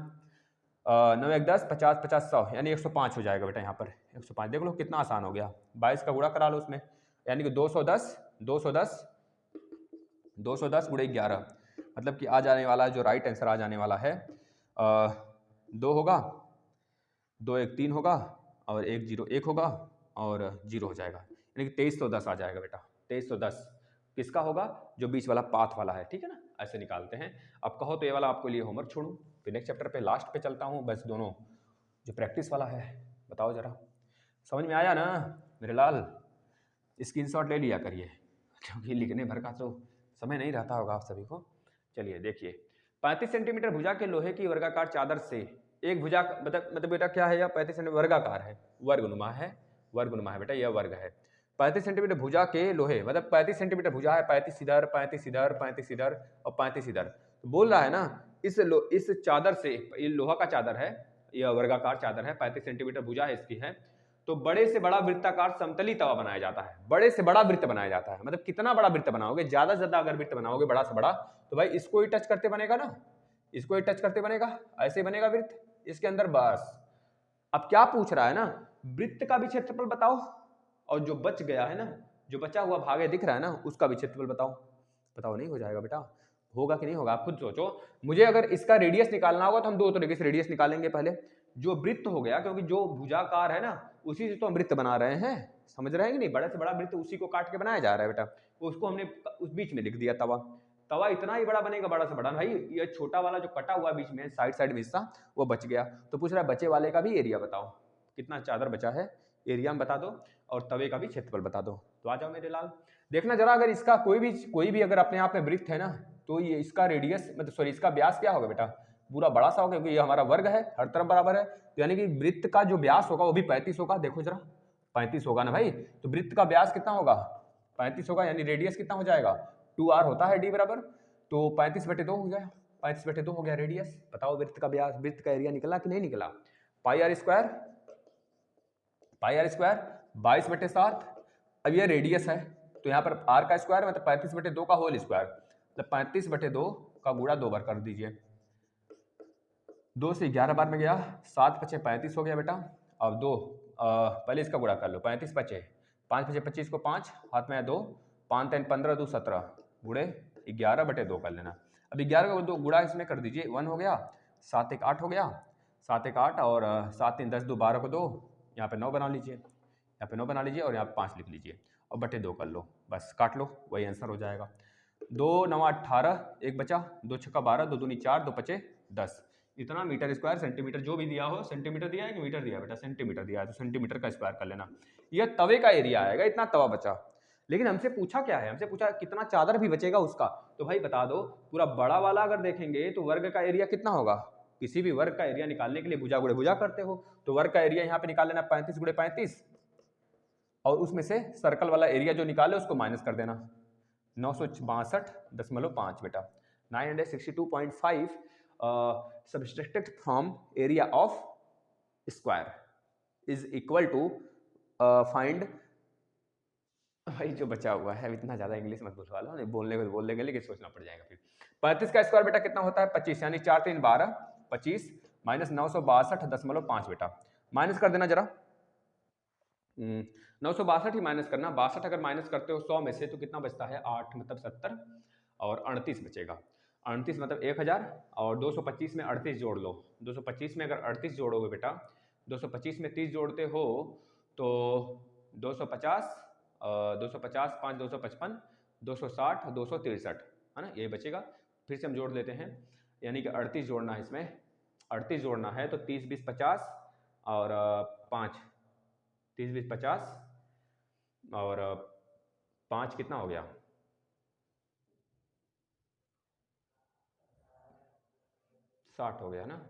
9 1 10 50 50 100 यानी 105 हो जाएगा बेटा यहाँ पर 105। देख लो कितना आसान हो गया, 22 का गुणा करा लो उसमें, यानी कि 210 गुणे 11 मतलब कि आ जाने वाला जो राइट आंसर आ जाने वाला है 2 होगा, 2 1 3 होगा और 1 0 1 होगा और 0 हो जाएगा, यानी कि 2310 आ जाएगा बेटा। 2310 किसका होगा? जो बीच वाला पाथ वाला है, ठीक है ना? ऐसे निकालते हैं। अब कहो तो ये वाला आपके लिए होमवर्क छोड़ूं, फिर नेक्स्ट चैप्टर पे लास्ट पे चलता हूँ। बस दोनों जो प्रैक्टिस वाला है बताओ जरा, समझ में आया ना मेरे लाल? स्क्रीनशॉट ले लिया करिए क्योंकि लिखने भर का तो समय नहीं रहता होगा आप सभी को। चलिए देखिए, 35 सेंटीमीटर भुजा के लोहे की वर्गाकार चादर से एक भुजा मतलब बेटा क्या है? यह 35 सेंटीमीटर वर्गाकार है, वर्गनुमा है, वर्गनुमा है बेटा, यह वर्ग है। 35 सेंटीमीटर भुजा के लोहे मतलब 35 सेंटीमीटर भुजा है, 35 इधर 35 इधर 35 इधर और 35 इधर। तो बोल रहा है ना इस चादर से, ये लोहा का चादर है, यह वर्गाकार चादर है, 35 सेंटीमीटर भुजा है इसकी है, तो बड़े से बड़ा वृत्ताकार समतली तवा बनाया जाता है। बड़े से बड़ा वृत्त बनाया जाता है, मतलब कितना बड़ा वृत्त बनाओगे, ज्यादा से ज्यादा अगर वृत्त बनाओगे बड़ा से बड़ा तो भाई इसको ही टच करते बनेगा ना, इसको ही टच करते बनेगा, ऐसे बनेगा वृत्त इसके अंदर। बस अब क्या पूछ रहा है ना, वृत्त का भी क्षेत्रफल बताओ और जो बच गया है ना, जो बचा हुआ भाग है दिख रहा है ना, उसका भी क्षेत्रफल बताओ। बताओ नहीं हो जाएगा बेटा? होगा कि नहीं होगा आप खुद सोचो। मुझे अगर इसका रेडियस निकालना होगा तो हम दो तरीके से रेडियस निकालेंगे। पहले जो वृत्त हो गया, क्योंकि जो भुजाकार है ना उसी से तो हम वृत्त बना रहे हैं, समझ रहे हैं कि नहीं? बड़ा से बड़ा वृत्त उसी को काट के बनाया जा रहा है बेटा, उसको हमने उस बीच में लिख दिया तवा। तवा इतना ही बड़ा बनेगा, बड़ा से बड़ा। भाई ये छोटा वाला जो कटा हुआ बीच में साइड में हिस्सा वो बच गया, तो पूछ रहा है बचे वाले का भी एरिया बताओ, कितना चादर बचा है, एरिया में बता दो और तवे का भी क्षेत्रफल बता दो। तो आ जाओ मेरे लाल, देखना जरा, अगर इसका कोई भी अगर अपने आप में वृत्त है ना तो ये इसका रेडियस मतलब सॉरी इसका व्यास क्या होगा बेटा? पूरा बड़ा सा होगा, क्योंकि ये हमारा वर्ग है, हर तरफ बराबर है, तो यानी कि वृत्त का जो व्यास होगा वो भी 35 होगा। देखो जरा 35 होगा ना भाई, तो वृत्त का व्यास कितना होगा? 35 होगा, यानी रेडियस कितना हो जाएगा? 2r होता है डी बराबर, तो 35/2 हो गया, 35/2 हो गया रेडियस। बताओ वृत्त का व्यास, वृत्त का एरिया निकला कि नहीं निकला? पाई आर स्क्वायर 22/7। अब ये रेडियस है तो यहाँ पर r का स्क्वायर मतलब 35/2 का होल स्क्वायर, मतलब 35/2 का गुणा 2 बार कर दीजिए। 2 से 11 बार में गया, 7 × 5 = 35 हो गया बेटा। अब 2 पहले इसका गुणा कर लो, 35 × 5 = 25 को 5 हाथ में 2, 5 3 15 2 17 गुणे 11/2 कर लेना। अब 11 का 2 गुणा इसमें कर दीजिए, 1 हो गया, 7 1 8 हो गया, 7 1 8 और 7 3 10 2 12 को 2, यहाँ पे 9 बना लीजिए, यहाँ पे 9 बना लीजिए और यहाँ पे 5 लिख लीजिए और बटे 2 कर लो, बस काट लो, वही आंसर हो जाएगा। 2 9 18, 1 बचा, 2 6 12, 2 दूनी 4, 2 5 10, इतना मीटर स्क्वायर सेंटीमीटर जो भी दिया हो, सेंटीमीटर दिया है कि मीटर दिया है बेटा? सेंटीमीटर दिया है, तो सेंटीमीटर का स्क्वायर कर लेना। यह तवे का एरिया आएगा, इतना तवा बचा। लेकिन हमसे पूछा क्या है? हमसे पूछा कितना चादर भी बचेगा उसका, तो भाई बता दो पूरा बड़ा वाला अगर देखेंगे तो वर्ग का एरिया कितना होगा? किसी भी वर्ग का एरिया निकालने के लिए भुजा गुणे भुजा करते हो, तो वर्ग का एरिया यहाँ पे निकाल लेना 35 × 35 और उसमें से सर्कल वाला एरिया जो निकाले उसको माइनस कर देना, 962.5 बेटा, 962.5 subtracted from area of square is equal to find। भाई जो बचा हुआ है, इतना ज्यादा इंग्लिश मत बोलवा लो, नहीं बोलने को बोल देंगे लेकिन सोचना पड़ जाएगा फिर। 35 का स्क्वायर बेटा कितना होता है? 25, यानी 4 3 12 25 -962.5 बेटा, माइनस कर देना जरा। 962 ही माइनस करना। 62 अगर माइनस करते हो 100 में से तो कितना बचता है? 8 मतलब 70 और 38 बचेगा। 38 मतलब 1000 और 225 में 38 जोड़ लो। 225 में अगर 38 जोड़ोगे बेटा, 225 में 30 जोड़ते हो तो 250, 250 5 255, 260 263 है ना, ये बचेगा। फिर से हम जोड़ लेते हैं, यानी कि 38 जोड़ना है इसमें, 38 जोड़ना है तो 30 20 50 और 5, 30 20 50 और 5 कितना हो गया? 60 हो गया ना।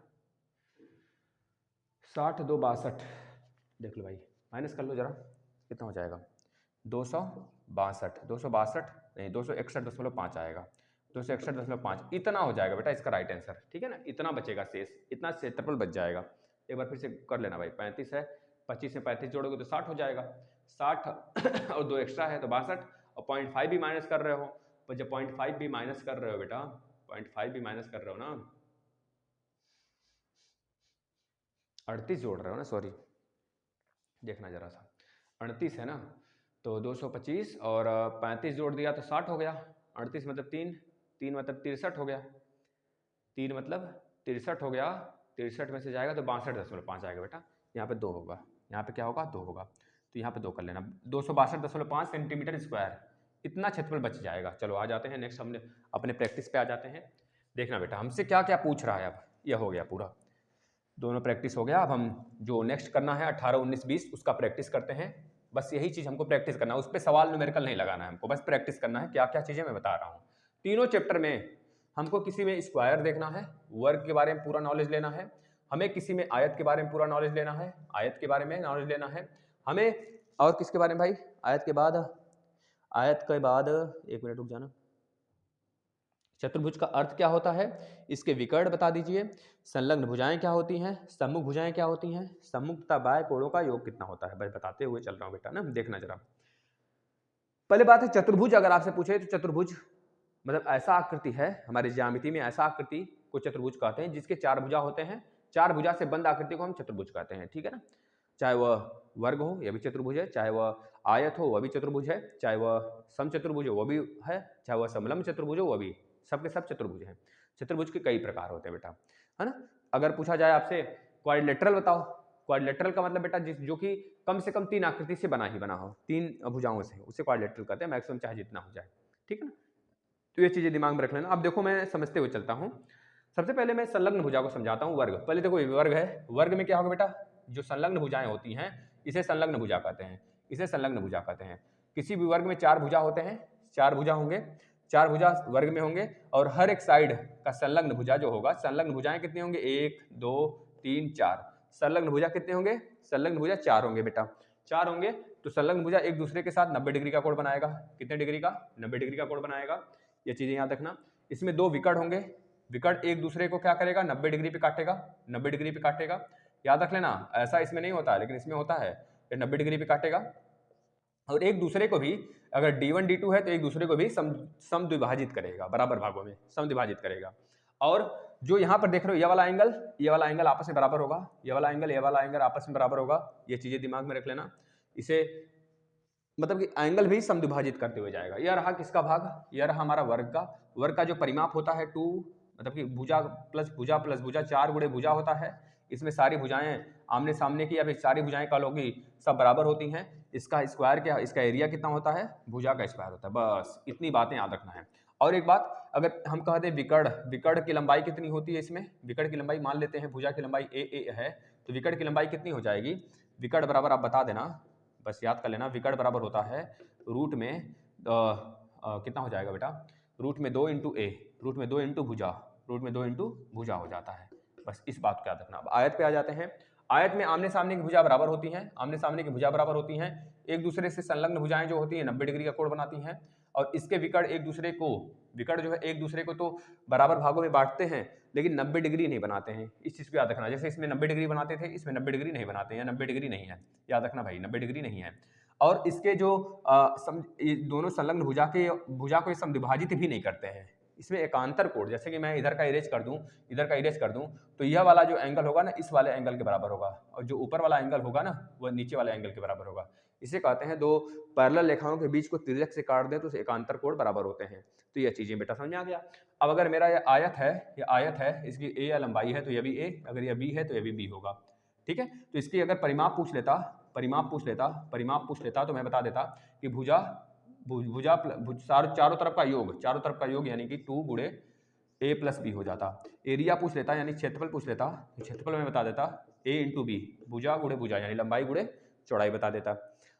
60 2 62, देख लो भाई, माइनस कर लो जरा, कितना हो जाएगा? 262, 262 नहीं, 261.5 आएगा। 261.5 इतना हो जाएगा बेटा इसका राइट आंसर, ठीक है ना। इतना बचेगा शेष, इतना क्षेत्रफल बच जाएगा। एक बार फिर से कर लेना भाई। 35 है, 25 में 35 जोड़ोगे तो 60 हो जाएगा। 60 और 2 एक्स्ट्रा है तो 62, और 0.5 भी माइनस कर रहे हो, पर जब 0.5 भी माइनस कर रहे हो बेटा, 0.5 भी माइनस कर रहे हो ना, 38 जोड़ रहे हो ना, सॉरी, देखना जरा सा, 38 है ना, तो 225 और 35 जोड़ दिया तो 60 हो गया। 38 मतलब 3, 3 मतलब 63 हो गया, 3 मतलब 63 हो गया। 63 में से जाएगा तो 62.5 आएगा बेटा। यहाँ पे 2 होगा, यहाँ पे क्या होगा? 2 होगा, तो यहाँ पे 2 कर लेना। 262.5 सेंटीमीटर स्क्वायर, इतना क्षेत्रफल बच जाएगा। चलो आ जाते हैं नेक्स्ट, हमने अपने प्रैक्टिस पे आ जाते हैं। देखना बेटा हमसे क्या क्या पूछ रहा है। अब यह हो गया पूरा, दोनों प्रैक्टिस हो गया। अब हम जो नेक्स्ट करना है 18 19 20 उसका प्रैक्टिस करते हैं। बस यही चीज़ हमको प्रैक्टिस करना है, उस पर सवाल न्यूमेरिकल नहीं लगाना है हमको, बस प्रैक्टिस करना है क्या क्या चीज़ें मैं बता रहा हूँ। तीनों चैप्टर में हमको किसी में स्क्वायर देखना है, वर्ग के बारे में पूरा नॉलेज लेना है, हमें किसी में आयत के बारे में पूरा नॉलेज लेना है, आयत के बारे में नॉलेज लेना है हमें, और किसके बारे में भाई? आयत के बाद, आयत के बाद, एक मिनट रुक जाना, चतुर्भुज का अर्थ क्या होता है, इसके विकर्ण बता दीजिए, संलग्न भुजाएं क्या होती हैं, सम्मुख भुजाएं क्या होती हैं, सम्मुख तथा बाह्य कोणों का योग कितना होता है, बस बताते हुए चल रहा हूं बेटा ना, देखना जरा। पहले बात है चतुर्भुज, अगर आपसे पूछे तो चतुर्भुज मतलब ऐसा आकृति है, हमारे ज्यामिति में ऐसा आकृति को चतुर्भुज कहते हैं जिसके 4 भुजा होते हैं। 4 भुजा से बंद आकृति को हम चतुर्भुज कहते हैं, ठीक है ना। चाहे वह वर्ग हो यह भी चतुर्भुज है, चाहे वह आयत हो वह भी चतुर्भुज है, चाहे वह समचतुर्भुज हो वह भी है, चाहे वह समलंब चतुर्भुज हो वह भी, सबके सब चतुर्भुज हैं। चतुर्भुज के कई प्रकार होते हैं बेटा, है ना। अगर पूछा जाए आपसे क्वाड्रिलेटरल बताओ, क्वाड्रिलेटरल का मतलब बेटा जो कि कम से कम 3 आकृति से बना ही बना हो, 3 भुजाओं से, उसे क्वाड्रिलेटरल कहते हैं, मैक्सिमम चाहे जितना हो जाए, ठीक है ना। तो ये चीजें दिमाग में रख लेना। अब देखो मैं समझते हुए चलता हूँ। सबसे पहले मैं संलग्न भुजा को समझाता हूँ। वर्ग, पहले देखो वर्ग है, वर्ग में क्या होगा बेटा, जो संलग्न भुजाएं होती हैं इसे संलग्न भुजा कहते हैं, इसे संलग्न भुजा कहते हैं। किसी भी वर्ग में 4 भुजा होते हैं, 4 भुजा होंगे, 4 भुजा वर्ग में होंगे, और हर एक साइड का संलग्न भुजा जो होगा, संलग्न भुजाएं कितने होंगे, 1 2 3 4, संलग्न भुजा कितने होंगे, संलग्न भुजा 4 होंगे बेटा, 4 होंगे। तो संलग्न भुजा एक दूसरे के साथ 90 डिग्री का कोण बनाएगा, कितने डिग्री का, 90 डिग्री का कोण बनाएगा, ये चीजें याद रखना। इसमें 2 विकर्ण होंगे, विकर्ण एक दूसरे को क्या करेगा, 90 डिग्री पे काटेगा, 90 डिग्री पे काटेगा, याद रख लेना। ऐसा इसमें नहीं होता है लेकिन इसमें होता है, ये 90 डिग्री पे काटेगा। और एक दूसरे को भी, अगर D1 D2 है तो एक दूसरे को भी समद्विभाजित करेगा, बराबर भागों में समद्विभाजित करेगा। और जो यहाँ पर देख रहे हो ये वाला एंगल, ये वाला एंगल आपस में बराबर होगा, ये वाला एंगल, ये वाला एंगल आपस में बराबर होगा, ये चीजें दिमाग में रख लेना। इसे मतलब कि एंगल भी समद्विभाजित करते हुए जाएगा। यह रहा किसका भाग, यह रहा हमारा वर्ग का। वर्ग का जो परिमाप होता है 2, मतलब कि भुजा प्लस भुजा 4 गुणे भुजा होता है। इसमें सारी भुजाएं आमने सामने की, या फिर सारी भुजाएं कह लो कि सब बराबर होती हैं। इसका स्क्वायर क्या, इसका एरिया कितना होता है, भुजा का स्क्वायर होता है। बस इतनी बातें याद रखना है। और एक बात, अगर हम कहते हैं विकर्ण, विकर्ण की लंबाई कितनी होती है, इसमें विकर्ण की लंबाई मान लेते हैं, भुजा की लंबाई ए है, तो विकर्ण की लंबाई कितनी हो जाएगी, विकर्ण बराबर आप बता देना, बस याद कर लेना, विकर्ण बराबर होता है रूट में कितना हो जाएगा बेटा, रूट में 2 इंटू ए, रूट में 2 इंटू भुजा, रूट में 2 इंटू भुजा हो जाता है। बस इस बात को याद रखना। अब आयत पे आ जाते हैं। आयत में आमने सामने की भुजा बराबर होती हैं, आमने सामने की भुजा बराबर होती हैं। एक दूसरे से संलग्न भुजाएं जो होती हैं 90 डिग्री का कोण बनाती हैं, और इसके विकर्ण एक दूसरे को, विकर्ण जो है एक दूसरे को तो बराबर भागों में बांटते हैं लेकिन 90 डिग्री नहीं बनाते हैं। इस चीज को याद रखना, जैसे इसमें 90 डिग्री बनाते थे, इसमें 90 डिग्री नहीं बनाते हैं, 90 डिग्री नहीं है, याद रखना भाई, 90 डिग्री नहीं है। और इसके जो ये दोनों संलग्न भुजा को ये समद्विभाजित भी नहीं करते हैं, इसमें एकांतर कोण, जैसे कि मैं इधर का इरेज कर दूं, इधर का इरेज कर दूं, तो यह वाला जो एंगल होगा ना, इस वाले एंगल के बराबर होगा, और जो ऊपर वाला एंगल होगा ना, वह नीचे वाले एंगल के बराबर होगा। इसे कहते हैं दो पैरेलल रेखाओं के बीच को तिर्यक से काट दें तो एकांतर कोण बराबर होते हैं। तो यह चीजें बेटा समझ में आ गया। अब अगर मेरा यह आयत है, इसकी ए या लंबाई है तो यह भी ए, अगर यह बी है तो यह भी बी होगा। ठीक है, तो इसकी अगर परिमाप पूछ लेता तो मैं बता देता कि चारों तरफ का योग यानी कि 2 गुणे ए प्लस बी हो जाता। एरिया पूछ लेता यानी क्षेत्रफल पूछ लेता, तो क्षेत्रफल में बता देता ए इंटू बी, भुजा गुणे भुजा यानी लंबाई गुणे चौड़ाई बता देता।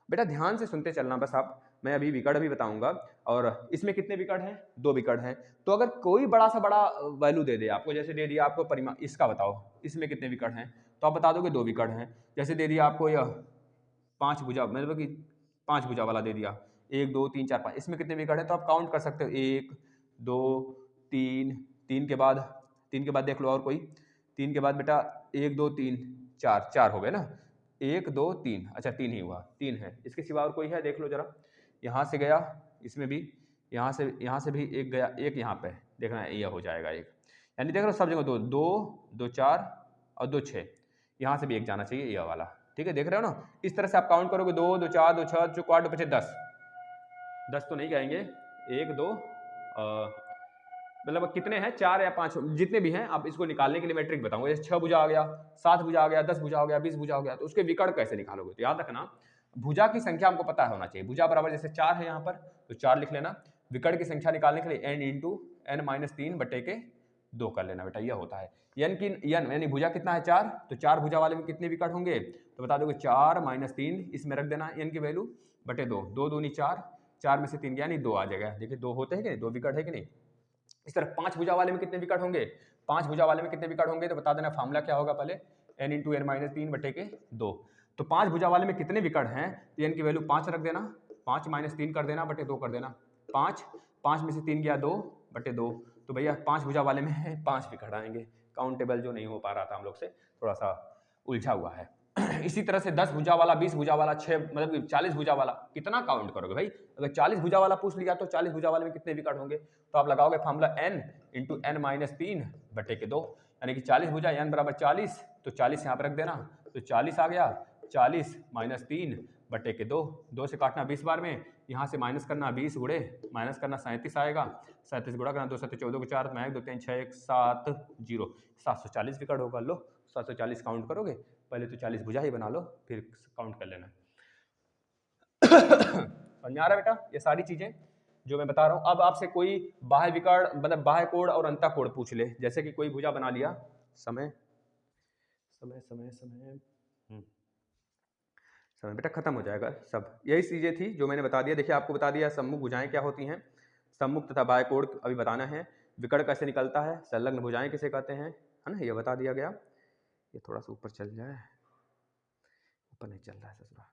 बेटा ध्यान से सुनते चलना बस आप, मैं अभी विकर्ण भी बताऊंगा। और इसमें कितने विकर्ण हैं? 2 विकर्ण हैं। तो अगर कोई बड़ा सा बड़ा वैल्यू दे दे आपको, जैसे दे दिया आपको परिमाण, इसका बताओ इसमें कितने विकर्ण हैं, तो आप बता दोगे 2 विकर्ण हैं। जैसे दे दिया आपको यह 5 भुजा, मतलब कि 5 भुजा वाला दे दिया, 1 2 3 4 5, इसमें कितने विकर्ण हैं तो आप काउंट कर सकते हो, 1 2 3, 3 के बाद देख लो और कोई, 3 के बाद बेटा 1 2 3 4, 4 हो गए ना, 1 2 3, अच्छा 3 ही हुआ, 3 है। इसके सिवा और कोई है? देख लो जरा, यहाँ से गया, इसमें भी यहाँ से भी एक गया, एक यहाँ पे देखना, यह हो जाएगा एक, यानी देख लो सब जगह 2 2 2 4 और 2 6, यहाँ से भी एक जाना चाहिए, यह वाला। ठीक है, देख रहे हो ना, इस तरह से आप काउंट करोगे, 2 2 4 2 6 जो 8 बचे 10, 10 तो नहीं कहेंगे, 1 2 मतलब कितने हैं, 4 या 5, जितने भी हैं। आप इसको निकालने के लिए मैं ट्रिक बताऊंगा। जैसे 6 भुजा आ गया, 7 भुजा आ गया, 10 भुजा हो गया, 20 भुजा हो गया, तो उसके विकर्ण कैसे निकालोगे? तो याद रखना, भुजा की संख्या हमको पता होना चाहिए। भुजा बराबर जैसे 4 है यहाँ पर, तो 4 लिख लेना। विकर्ण की संख्या निकालने के लिए n इंटू n माइनस 3 बटे के 2 कर लेना बेटा, यह होता है। n यानी भुजा कितना है 4, तो 4 भुजा वाले में कितने विकर्ण होंगे, तो बता दोगे 4 माइनस 3, इसमें रख देना n की वैल्यू बटे 2, 2 दूनी 4, 4 में से 3 यानी 2 आ जाएगा। देखिए 2 होते हैं कि नहीं, 2 विकर्ण है कि नहीं। इस तरह 5 भुजा वाले में कितने विकर्ण होंगे, 5 भुजा वाले में कितने विकर्ण होंगे, तो बता देना फार्मूला क्या होगा पहले, n इंटू n माइनस 3 बटे के 2। तो 5 भुजा वाले में कितने विकर्ण हैं, तो n की वैल्यू 5 रख देना, 5 माइनस 3 कर देना बटे 2 कर देना, 5 में से 3 गया 2 बटे 2, तो भैया 5 भुजा वाले में 5 विकर्ण आएंगे। काउंटेबल जो नहीं हो पा रहा था हम लोग से, थोड़ा सा उलझा हुआ है। इसी तरह से 10 भुजा वाला, 20 भुजा वाला, 6 मतलब 40 भुजा वाला, कितना काउंट करोगे भाई? अगर 40 भुजा वाला पूछ लिया तो 40 भुजा वाले में कितने विकर्ण होंगे, तो आप लगाओगे formula n into n minus 3 बटे के 2, यानी कि 40 भुजा n बराबर 40, तो 40 यहाँ पर रख देना, तो 40 आ गया, 40 माइनस 3 बटे के 2, 2 से काटना 20 बार में, यहाँ से माइनस करना 20 गुणे माइनस करना 37 आएगा, 37 गुणा करना 2 7 14 को 4, 1 2 3 6 1 7 0, 740 विकर्ण होगा। लो 740 काउंट करोगे, पहले तो 40 भुजा ही बना लो, फिर काउंट कर लेना। समझ आ रहा है बेटा, ये सारी चीजें जो मैं बता रहा हूं। अब आपसे कोई बाह्य विकर्ण मतलब बाह्य कोण और अंतःकोण पूछ ले, जैसे कि कोई भुजा बना लिया, समय बेटा खत्म हो जाएगा सब। यही चीजें थी जो मैंने बता दिया। देखिए आपको बता दिया सम्मुख भुजाएं क्या होती हैं, सम्मुख तथा बाह्य कोण अभी बताना है, विकर्ण कैसे निकलता है, संलग्न भुजाएं किसे कहते हैं, है ना, ये बता दिया गया। ये थोड़ा सा ऊपर चल जाए, ऊपर नहीं चल रहा है ससुरा,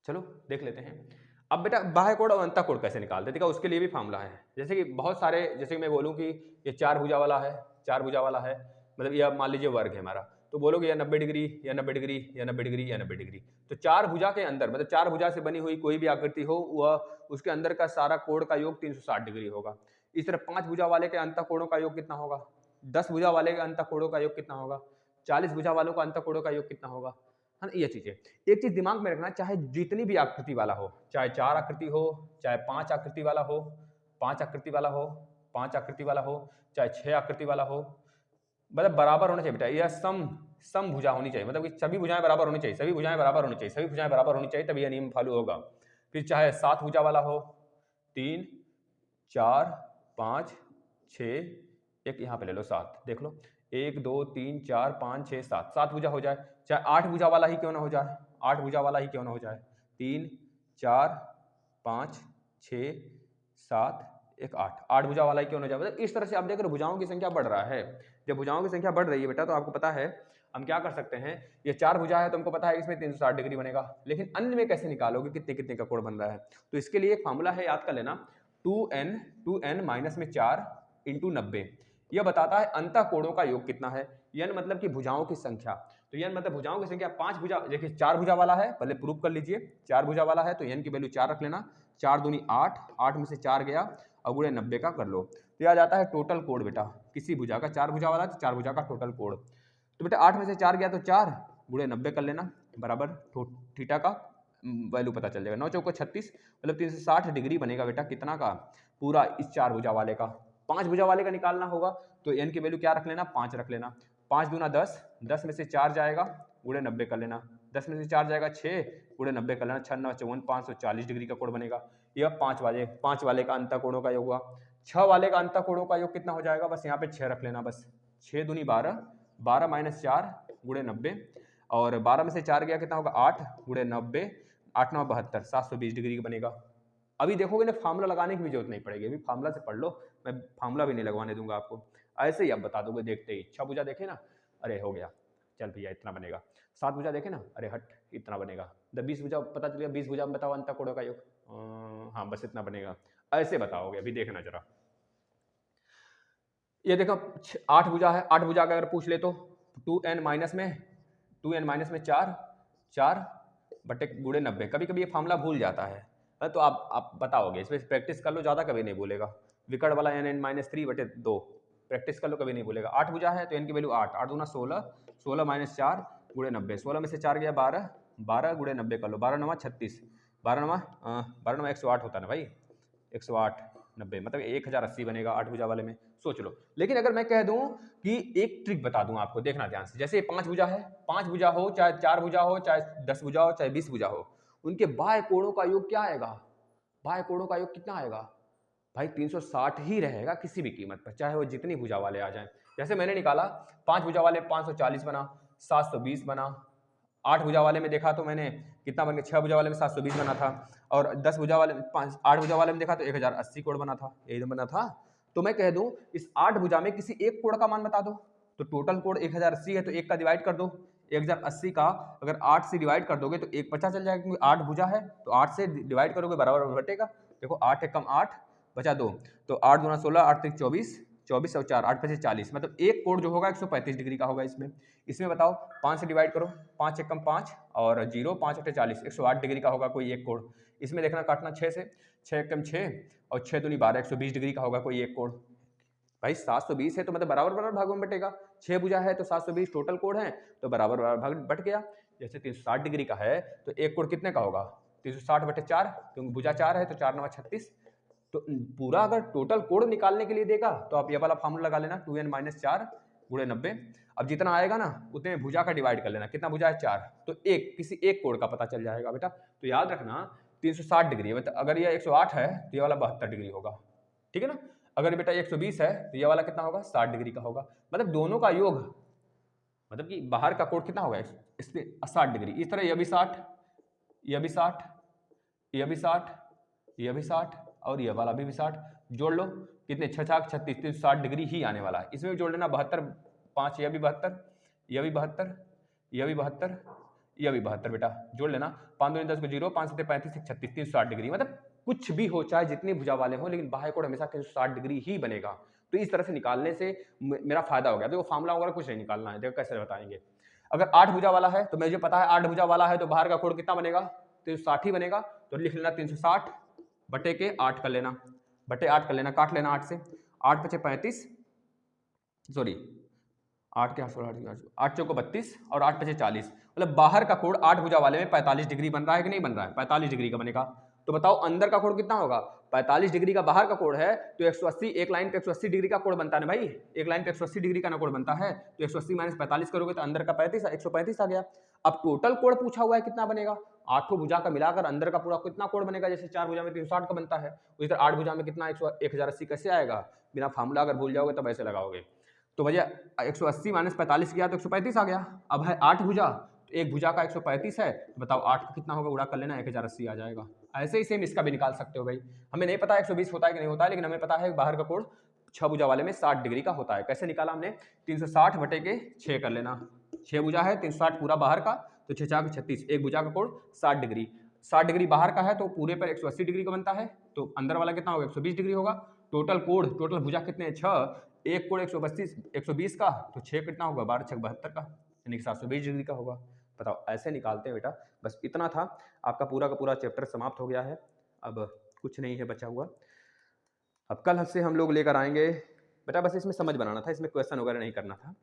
चलो देख लेते हैं। अब बेटा बाह्य कोण और अंतःकोण कैसे निकालते हैं, देखा उसके लिए भी फार्मूला है। जैसे कि बहुत सारे, जैसे कि मैं बोलूं कि ये 4 भुजा वाला है, 4 भुजा वाला है, मतलब यह मान लीजिए वर्ग है हमारा, तो बोलोगे या 90 डिग्री या 90 डिग्री या 90 डिग्री या 90 डिग्री। तो 4 भुजा के अंदर मतलब 4 भुजा से बनी हुई कोई भी आकृति हो, वह उसके अंदर का सारा कोण का योग 360 डिग्री होगा। इस तरह 5 भुजा वाले के अंतःकोणों का योग कितना होगा, 10 भुजा वाले के अंतःकोणों का योग कितना होगा, 40 भुजा वालों का अंतःकोणों का योग कितना होगा, है ना। ये चीजें एक चीज दिमाग में रखना, चाहे जितनी भी आकृति वाला हो, चाहे 4 आकृति हो, चाहे 5 आकृति वाला हो, 5 आकृति वाला हो, 5 आकृति वाला हो, चाहे 6 आकृति वाला हो, मतलब बराबर होना चाहिए बेटा। यह सम भुजा होनी चाहिए, मतलब कि सभी भुजाएं बराबर होनी चाहिए, सभी भुजाएं बराबर होनी चाहिए, सभी भुजाएं बराबर होनी चाहिए, तभी यह नियम फॉलो होगा। फिर चाहे 7 भुजा वाला हो, 3 4 5 6, एक यहाँ पे ले लो 7, देख लो 1 2 3 4 5 6 7, 7 भुजा हो जाए। चाहे 8 भुजा वाला ही क्यों ना हो जाए, 8 भुजा वाला ही क्यों ना हो जाए, 3 4 5 6 7 1 8, 8 भुजा वाला ही क्यों ना हो जाए। मतलब इस तरह से आप देख रहे हो भुजाओं की संख्या बढ़ रहा है। जब भुजाओं की संख्या बढ़ रही है बेटा, तो आपको पता है हम क्या कर सकते हैं, ये 4 भुजा है तो हमको पता है इसमें 360 डिग्री बनेगा, लेकिन अन्य में कैसे निकालोगे कितने कितने का कोण बन रहा है। तो इसके लिए एक फार्मूला है, याद कर लेना, 2n माइनस में 4 इंटू 90, यह बताता है अंतःकोणों का योग कितना है। n मतलब कि भुजाओं की संख्या। तो n मतलब भुजाओं की संख्या 5 भुजा, देखिए 4 भुजा वाला है, पहले प्रूफ कर लीजिए 4 भुजा वाला है तो n की वैल्यू 4 रख लेना, 4 दूनी 8, 8 में से 4 गया और गुणे 90 का कर लो, तो यह आ जाता है टोटल कोण बेटा किसी भुजा का, 4 भुजा वाला है तो 4 भुजा का टोटल कोण। तो बेटा 8 में से 4 गया तो 4 गुणे 90 कर लेना बराबर थीटा का वैल्यू पता चल जाएगा, 9 चौको 36 मतलब 360 डिग्री बनेगा बेटा कितना का, पूरा इस 4 भुजा वाले का। 5 भुजा वाले का निकालना होगा तो n की वैल्यू क्या रख लेना, 5 रख लेना, 5 दूना 10, 10 में से 4 जाएगा गुणे 90 कर लेना, 10 में से 4 जाएगा 6 गुणे 90 कर लेना, 6 9 54 540 डिग्री का कोण बनेगा। यह 5 वाले का अंतः कोणों का योग हुआ। 6 वाले का अंतः कोणों का योग कितना हो जाएगा, बस यहाँ पे 6 रख लेना, बस 6 दूनी 12, 12 माइनस 4 गुणे 90 और 12 में से 4 गया कितना होगा 8 गुणे 90, 8 9 72, 720 डिग्री का बनेगा। अभी देखोगे ना फार्मूला लगाने की भी जरूरत नहीं पड़ेगी, अभी फार्मूला से पढ़ लो, मैं फार्मूला भी नहीं लगवाने दूंगा आपको, ऐसे ही आप बता दोगे देखते ही। 6 भुजा देखे ना, अरे हो गया, चल भैया इतना बनेगा। 7 भुजा देखे ना, अरे हट इतना बनेगा। 20 भुजा पता चल गया, 20 भुजा में बताओ अंतः कोणों का योग, हाँ बस इतना बनेगा, ऐसे बताओगे। अभी देखना जरा, ये देखो 8 भुजा है, 8 भुजा का अगर पूछ ले तो 2n माइनस में 4 बटे गुणे 90, कभी कभी ये फार्मूला भूल जाता है तो आप बताओगे, इसमें प्रैक्टिस कर लो, ज़्यादा कभी नहीं भूलेगा। विकट वाला n माइनस 3 बटे 2 प्रैक्टिस कर लो, कभी नहीं भूलेगा। 8 भुजा है तो n की वैल्यू 8, 8 दूना 16, 16 माइनस 4 गुणे 90, 16 में से 4 गया 12, 12 गुणे 90 कर लो, 12 9 36, 12 9 108 होता है ना भाई, 108 90 मतलब 1080 बनेगा 8 भुजा वाले में, सोच लो। लेकिन अगर मैं कह दूं कि एक ट्रिक बता दूं आपको, देखना ध्यान से, जैसे 5 भुजा है, 5 भुजा हो चाहे 4 भुजा हो चाहे 10 भुजा हो चाहे 20 भुजा हो, उनके बाह्य कोणों का योग क्या आएगा, बाह्य कोणों का योग कितना आएगा भाई, 360 ही रहेगा किसी भी कीमत पर, चाहे वो जितनी भुजा वाले आ जाएं। जैसे मैंने निकाला 5 भुजा वाले 540 बना, 720 बना, 8 भुजा वाले में देखा तो मैंने कितना बन गया, 6 भुजा वाले में 720 बना था, और 10 भुजा वाले 8 भुजा वाले में देखा तो 1080 कोण बना था, यही बना था। तो मैं कह दूं इस 8 भुजा में किसी एक कोण का मान बता दो, तो टोटल कोण 1080 है तो 1 का डिवाइड कर दो, 1080 का अगर 8 से डिवाइड कर दोगे तो 1 पता चल जाएगा, क्योंकि 8 भुजा है तो 8 से डिवाइड करोगे बराबर बटेगा। देखो 8 एक कम 8 बचा 2, तो 8 दूना 16, 8 3 24, 24 और 4 8 5 40, मतलब एक कोण जो होगा 135 डिग्री का होगा। इसमें बताओ 5 से डिवाइड करो, 5 एक कम 5 और 0, 5 8 40, 108 डिग्री का होगा कोई एक कोण। इसमें देखना काटना 6 से, 6 एक कम 6 और 6 दूनी 12, 120 डिग्री का होगा कोई एक कोण। भाई 720 है तो मतलब बराबर बराबर भागों में बटेगा, 6 भुजा है तो 720 टोटल कोण है तो बराबर बराबर भाग बट गया। जैसे 360 डिग्री का है तो एक कोण कितने का होगा, 360 बटे 4, क्योंकि भुजा 4 है तो 4 9 36। तो पूरा अगर टोटल कोण निकालने के लिए देगा तो आप ये वाला फॉर्मूला लगा लेना, 2n माइनस 4 गुणे 90। अब जितना आएगा ना उतने में भुजा का डिवाइड कर लेना, कितना भुजा है 4, तो किसी एक कोण का पता चल जाएगा बेटा। तो याद रखना 360 डिग्री है, अगर ये 108 है तो ये वाला 72 डिग्री होगा, ठीक है ना। अगर बेटा 120 है तो ये वाला कितना होगा 60 डिग्री का होगा, मतलब दोनों का योग, मतलब कि बाहर का कोण कितना होगा इसमें 60 डिग्री। इस तरह यह भी 60, यह भी 60, यह भी 60, यह भी 60 और यह वाला भी 60, जोड़ लो कितने 6 6 36, 360 डिग्री ही आने वाला है। इसमें भी जोड़ लेना 72, 5 यह भी 72, यह भी 72, यह भी 72, यह भी 72 बेटा जोड़ लेना, 5 2 10 को 0, 5 7 35 36, 360 डिग्री। मतलब कुछ भी हो चाहे जितनी भुजा वाले हो, लेकिन बाह्य कोण हमेशा 360 डिग्री ही बनेगा। तो इस तरह से निकालने से मेरा फायदा हो गया। देखो फार्मूला वगैरह कुछ नहीं निकालना है, देखो कैसे बताएंगे। अगर 8 भुजा वाला है तो मुझे पता है 8 भुजा वाला है तो बाहर का कोण कितना बनेगा, 360 ही बनेगा। तो लिख लेना 360 बटे के 8 कर लेना, बटे 8 कर लेना, काट लेना 8 से, 8 पचे 35, सॉरी 8 के 8 चौको 32 और 8 पचे 40, मतलब बाहर का कोण 8 भुजा वाले में 45 डिग्री बन रहा है कि नहीं बन रहा है, 45 डिग्री का बनेगा। तो बताओ अंदर का कोण कितना होगा, 45 डिग्री का बाहर का कोण है तो 180, एक लाइन पे 180 डिग्री का कोण बनता है ना भाई, एक लाइन पे 180 डिग्री का ना कोण बनता है, तो 180 माइनस 45 करोगे तो अंदर का 135 आ गया। अब टोटल कोण पूछा हुआ है कितना बनेगा, 8 भुजा का मिलाकर अंदर का पूरा कितना कोण बनेगा, जैसे 4 भुजा में 360 का बनता है, उसी तरह 8 भुजा में कितना 1080 कैसे आएगा, बिना फार्मूला अगर भूल जाओगे तब ऐसे लगाओगे। तो भैया 180 माइनस 45 किया तो 135 आ गया। अब है 8 भुजा, तो एक भुजा का 135 है, तो बताओ 8 का कितना होगा, उड़ा कर लेना 1080 आ जाएगा। ऐसे ही सेम इसका भी निकाल सकते हो भाई। हमें नहीं पता 120 होता है कि नहीं होता है, लेकिन हमें पता है बाहर का कोण 6 भुजा वाले में 60 डिग्री का होता है। कैसे निकाला हमने, 360 बटे के 6 कर लेना, 6 भुजा है 360 पूरा बाहर का, तो 6 4 36, एक भुजा का कोण 60 डिग्री, 60 डिग्री बाहर का है तो पूरे पर 180 डिग्री का बनता है, तो अंदर वाला कितना होगा 120 डिग्री होगा। टोटल कोण, टोटल भुजा कितने हैं 6, एक कोण 120 का, तो 6 कितना होगा 12 6 72 का, यानी कि 720 डिग्री का होगा। बताओ ऐसे निकालते हैं बेटा। बस इतना था, आपका पूरा का पूरा चैप्टर समाप्त हो गया है, अब कुछ नहीं है बचा हुआ। अब कल से हम लोग लेकर आएंगे बेटा, बस इसमें समझ बनाना था, इसमें क्वेश्चन वगैरह नहीं करना था,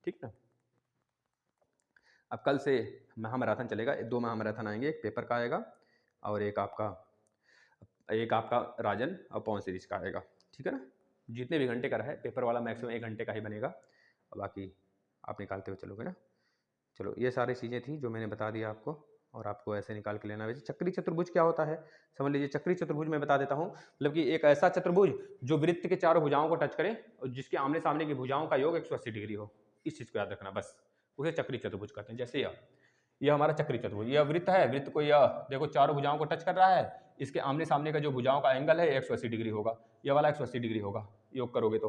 ठीक ना। अब कल से महामैराथन चलेगा, 2 महामैराथन आएंगे, एक पेपर का आएगा और एक आपका राजन और पवन सीरीज का आएगा, ठीक है ना। जितने भी घंटे का रहे, पेपर वाला मैक्सिमम 1 घंटे का ही बनेगा, और बाकी आप निकालते हुए चलोगे ना। चलो ये सारी चीज़ें थी जो मैंने बता दिया आपको, और आपको ऐसे निकाल के लेना। वैसे चक्री चतुर्भुज क्या होता है समझ लीजिए। चक्री चतुर्भुज मैं बता देता हूँ, मतलब कि एक ऐसा चतुर्भुज जो वृत्त के चारों भुजाओं को टच करे और जिसके आमने सामने की भुजाओं का योग 180 डिग्री हो, इस चीज़ को याद रखना बस, उसे चक्री चतुर्भुज कहते हैं। जैसे यह हमारा चक्री चतुर्भुज, यह वृत्त है, वृत्त को यह देखो चारों भुजाओं को टच कर रहा है, इसके आमने सामने का जो भुजाओं का एंगल है 180 डिग्री होगा, यह वाला 180 डिग्री होगा योग करोगे तो।